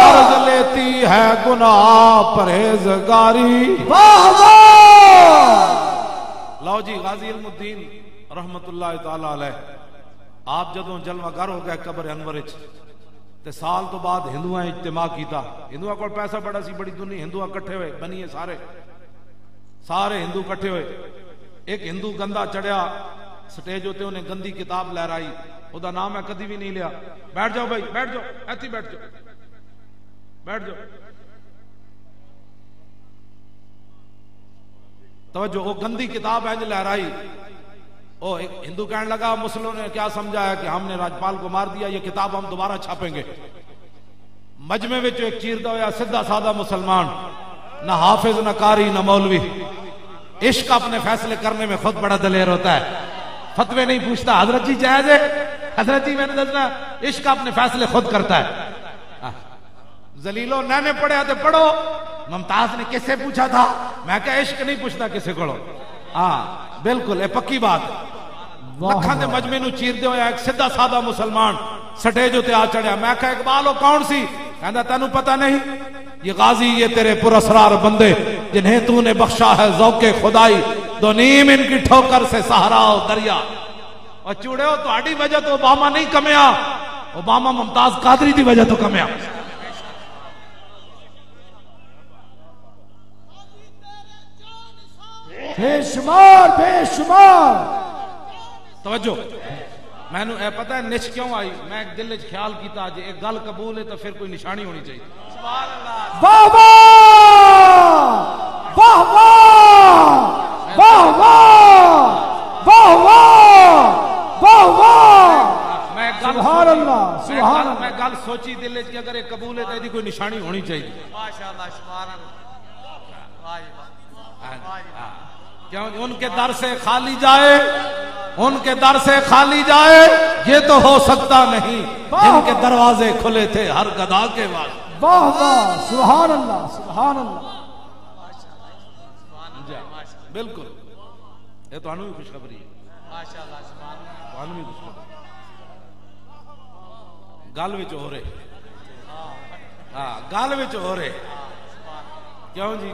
قرض لیتی ہے گناہ پرہیزگاری. لو جی غازی علم الدین رحمت اللہ تعالی علیہ آپ جدوں جلوہ گر ہو گئے قبر انور وچ تے سال تو بعد ہندوؤں اجتماع کیتا. ہندوؤں کول پیسہ بڑا سی, بڑی دنیا ہندو اکٹھے ہوئے بنیے سارے ہندو کٹھے ہوئے. ایک ہندو گندا چڑھیا سٹیج ہوتے انہیں گندی کتاب لہرائی, او دا نام ہے کدی بھی نہیں لیا. بیٹھ جاؤ بھائی بیٹھ جاؤ, ایتھی بیٹھ جاؤ بیٹھ جاؤ. توجہ, وہ گندی کتاب ہے جو لہرائی. او ایک ہندو کہنے لگا مسلموں نے کیا سمجھا ہے کہ ہم نے راجپال کو مار دیا, یہ کتاب ہم دوبارہ چھاپیں گے. مجمع میں جو ایک چیردہ ہوا سدھا سادہ مسلمان, نہ حافظ نہ قاری نہ مولوی, عشق اپنے فیصلے کرنے میں خود بڑا دلیر ہوتا ہے, فتوے نہیں پوچھتا. حضرت جی جائز ہے, حضرت جی میں نے دسنا عشق اپنے فیصلے خود کرتا ہے. ذلیلو نانے پڑھے آتے پڑھو, ممتاز نے کس سے پوچھا تھا؟ میں کہا عشق نہیں پوچھتا کسے کو. ہاں بالکل یہ پکی بات. لکھاں دے مجمع نو چیردے ہویا ایک سیدھا سادہ مسلمان سٹیج تے آ چڑھیا. میں کہا اقبال وہ کون سی؟ کہندا تینوں پتہ نہیں؟ یہ غازی یہ تیرے پراسرار بندے جنہیں تو نے بخشا ہے ذوق خدائی، دو نیم ان کی ٹھوکر سے صحرا و دریا. اور چوڑے ہو تہاڈی وجہ تو اوباما نہیں کمیا، اوباما ممتاز قادری دی وجہ تو کمیا. بے شمار بے شمار. توجہ، میں نے پتہ ہے نش کیوں آئی؟ میں ایک دل وچ خیال کیتا جے ایک گل قبول ہے تو پھر کوئی نشانی ہونی چاہیے. سبحان اللہ. واہ واہ واہ واہ واہ واہ واہ واہ واہ. سبحان اللہ سبحان اللہ. میں گل سوچی دل وچ کہ اگر یہ قبول ہے تو دی کوئی نشانی ہونی چاہیے. ماشاءاللہ سبحان اللہ. واہ کیوں ان کے در سے خالی جائے، ان کے در سے خالی جائے یہ تو ہو سکتا نہیں، ان کے دروازے کھلے تھے ہر گدا کے واسطے. واہ واہ سبحان اللہ سبحان اللہ. بالکل یہ تو انہوں بھی خوشخبری ہے. ماشاءاللہ سبحان اللہ. انہوں بھی خوشخبری گل وچ ہو رہے. ہاں گل وچ ہو رہے. کیوں جی؟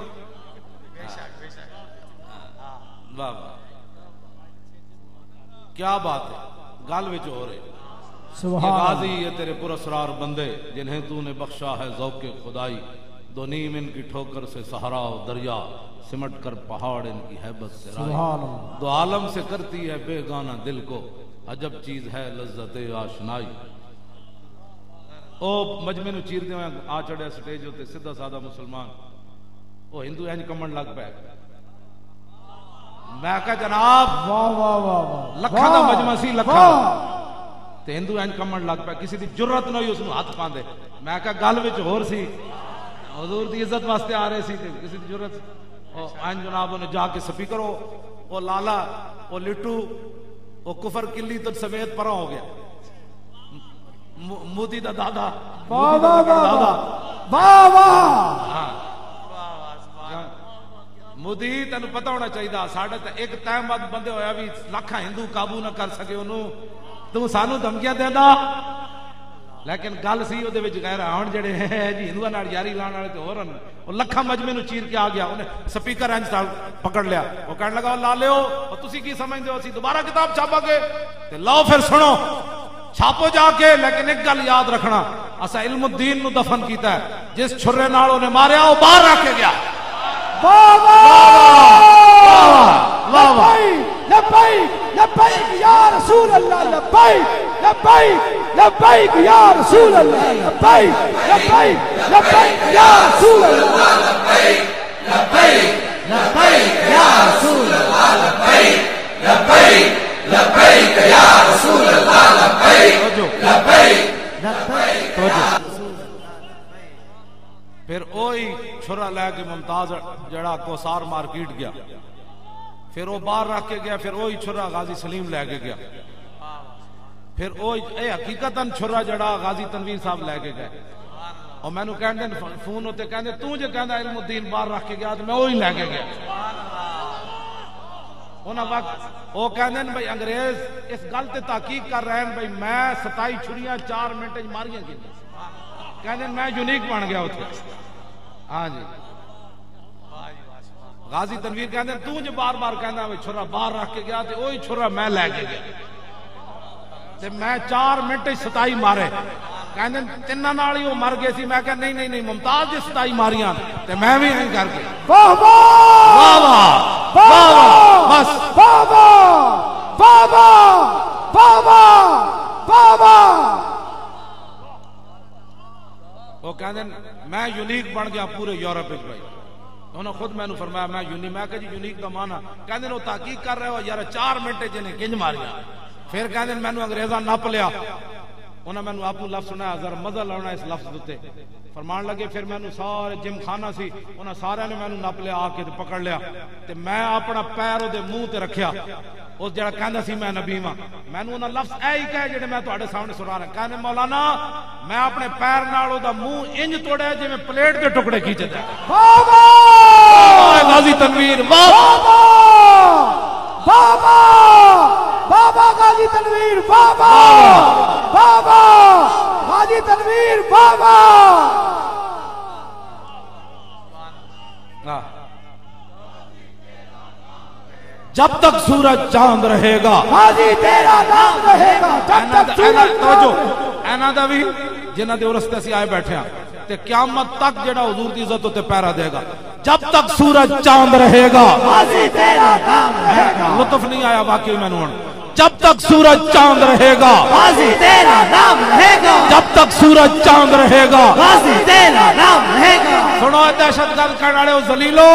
واہ واہ کیا بات ہے. گل وچ ہو رہے. سبحان اللہ. غازی یہ تیرے پراسرار بندے جنہیں تو نے بخشا ہے ذوق خدائی، دو نیم ان کی ٹھوکر سے صحرا و دریا، سمٹ کر پہاڑ ان کی ہیبت سے رائی، سبحان اللہ. دو عالم سے کرتی ہے بے گانا دل کو، عجب چیز ہے لذت آشنائی. او مجمع نو چیر دیواں آ چڑھیا سٹیج تے سیدھا سادہ مسلمان. او ہندو انج کمن لگ پے. میں کہا جناب واہ واہ واہ واہ. لکھاں دا مجمع سی لکھاں تے ہندو انج کمن لگ پے. کسی دی جرت نہ ہوئی اس نو ہاتھ پاندے. میں کہا گل وچ ہور سی، حضور دی عزت واسطے آ رہے سی تے کسی دی جرت او ان جناب نے جا کے سپیکر او لالا او لٹو او کفر کلی تو سمیت پرا ہو گیا. مودی دا دادا واہ واہ واہ واہ واہ. مودی تینو پتہ ہونا چاہیے ساڈے تے ایک ٹائم بعد بندے ہویا بھی لاکھاں ہندو قابو نہ کر سکے انہوں. تو سانو دھمکیاں دیندا لیکن گل سی او دے وچ غیر ہن جڑے ہیں جی ہندوؤں نال یاری لان والے تے ہورن. او لکھاں مجمع نو چیر کے آ گیا. انہیں سپیکر انج پکڑ لیا. وہ کہنے لگا لالےو او تسی کی سمجھدے ہو اسی دوبارہ کتاب چھاپا گے تے لاؤ پھر سنو چھاپو جا کے. لیکن ایک گل یاد رکھنا اسا علم الدین نو دفن کیتا ہے. جس چھرے نال انہیں ماریا وہ باہر رکھ کے گیا. واہ واہ لبیک لبیک یا رسول اللہ. لبیک لبیک لبیک یا رسول اللہ. لبیک لبیک لبیک یا رسول اللہ. لبیک لبیک لبیک یا رسول اللہ. لبیک لبیک لبیک یا رسول اللہ. لبیک لبیک لبیک. پھر اوہی چھرا لے کے ممتاز جڑا کوسار مارکیٹ گیا. پھر وہ باہر رکھ کے گیا. پھر وہی چھرا غازی سلیم لے کے گیا. پھر وہی اے حقیقتاً چھرا جڑا غازی تنویر صاحب لے کے گئے. اور میں نو کہندے فون ہوتے کہندے تو جے کہندا علم الدین باہر رکھ کے گیا تو میں وہی لے کے گیا. انہاں وقت وہ کہندے بھائی انگریز اس گل تے تحقیق کر رہے ہیں بھائی میں 27 چھریاں 4 منٹ وچ ماریاں کی. کہندے میں یونیک بن گیا اوتھے. ہاں جی غازی تنویر کہندے تو جو بار بار کہندا وے چھرا باہر رکھ کے گیا تے وہی چھرا میں لے کے گیا تے میں 4 منٹ 27 مارے. کہندے تیناں نال ہی وہ مر گئے سی. میں کہا نہیں نہیں نہیں ممتاز جی 27 ماریاں تے میں بھی این کر کے. واہ واہ واہ واہ واہ بس واہ واہ واہ واہ واہ واہ واہ. وہ کہندے میں یونیک بن گیا پورے یورپ وچ. بھائی انہوں خود میں نے فرمایا میں یونیک. میں کہا جی یونیک دا معنی کہندے وہ تحقیق کر رہے ہو یار 4 منٹ جنے کنج ماریاں. پھر کہندے میں نے انگریزاں نپ لیا. انہاں میں نے آپ لفظ سنایا ذرا مزہ لانا اس لفظ تے. فرمان لگے پھر میں نے سارے جم خانہ سی انہاں سارے نے میں نے نپ لیا آ کے پکڑ لیا تے میں اپنا پیر دے منہ تے رکھیا اس جڑا کہندا سی میں نبی ہاں مینوں انہاں لفظ اے ہی کہے جڑے میں تواڈے سامنے سنا رہا کہنے مولانا میں اپنے پیر نال او دا منہ انج توڑیا جویں پلیٹ دے ٹکڑے کھینچدا بابا غازی تنویر واہ بابا بابا غازی تنویر بابا بابا غازی تنویر بابا جب تک سورج چاند رہے گا غازی تیرا نام رہے گا جب تک سورج توجہ اینا دا بھی جنہاں دے رستے اسی آئے بیٹھے ہیں تے قیامت تک جڑا حضور دی عزت تے پیرا دے گا جب تک سورج چاند رہے گا غازی تیرا نام رہے گا لطف نہیں آیا واقعی میں نے جب تک سورج چاند رہے گا غازی تیرا نام رہے گا جب تک سورج چاند رہے گا غازی تیرا نام رہے گا سنو دہشت گرد کرنے والے ذلیلو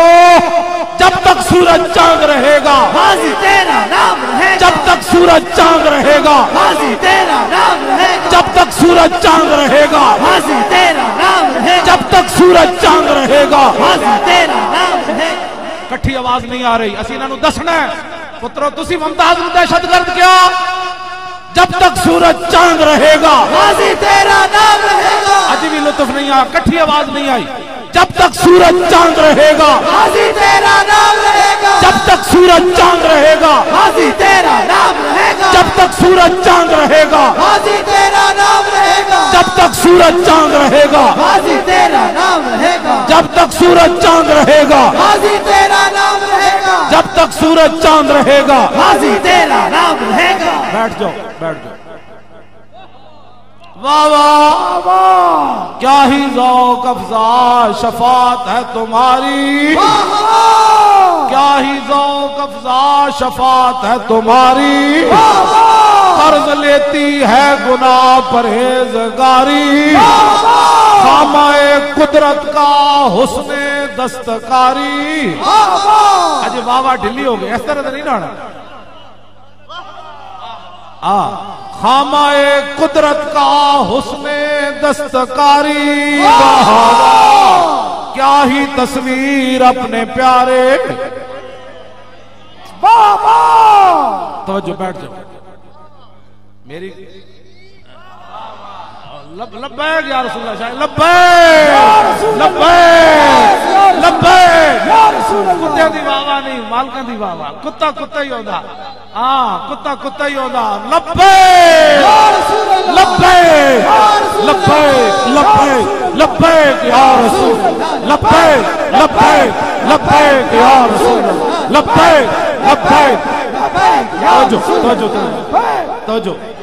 جب تک سورج چاند رہے گا غازی تیرا نام رہے گا جب تک سورج چاند رہے گا غازی تیرا نام رہے گا جب تک سورج چاند رہے گا غازی تیرا نام رہے گا جب تک سورج چاند رہے گا غازی تیرا نام رہے گا کٹھی آواز نہیں آ رہی اسی انہاں نوں دسنا ہے پترو تسی ممتاز نوں دہشت گرد کیا جب تک سورج چاند رہے گا غازی تیرا نام رہے گا اج بھی لطف نہیں آیا کٹھی آواز نہیں آئی جب تک سورج چاند رہے گا غازی تیرا نام رہے گا جب تک سورج چاند رہے گا غازی تیرا نام رہے گا جب تک سورج چاند رہے گا غازی تیرا نام رہے گا جب تک سورج چاند رہے گا غازی تیرا نام رہے گا جب تک سورج چاند رہے گا غازی تیرا نام رہے گا جب تک سورج چاند رہے گا غازی تیرا نام رہے گا بیٹھ جاؤ واہ واہ کیا ہی ذوق افزا شفاعت ہے تمہاری کیا ہی ذوق افزا شفاعت ہے تمہاری قرض لیتی ہے گناہ پرہیزگاری خامہ قدرت کا حسن دستکاری اجے واہ ڈھلی ہو گئی اس طرح تو نہیں ڈانا خامہ قدرت کا حسن دستکاری کیا ہی تصویر اپنے پیارے بابا توجہ بیٹھ جاؤ میری لبیک یا رسول اللہ شاید لبیک کتے دی واوا نہیں مالکاں دی واوا کتا ہی ہوندا کتا ہی ہوندا لبیک یا رسول لبیک یا رسول لبیک توجہ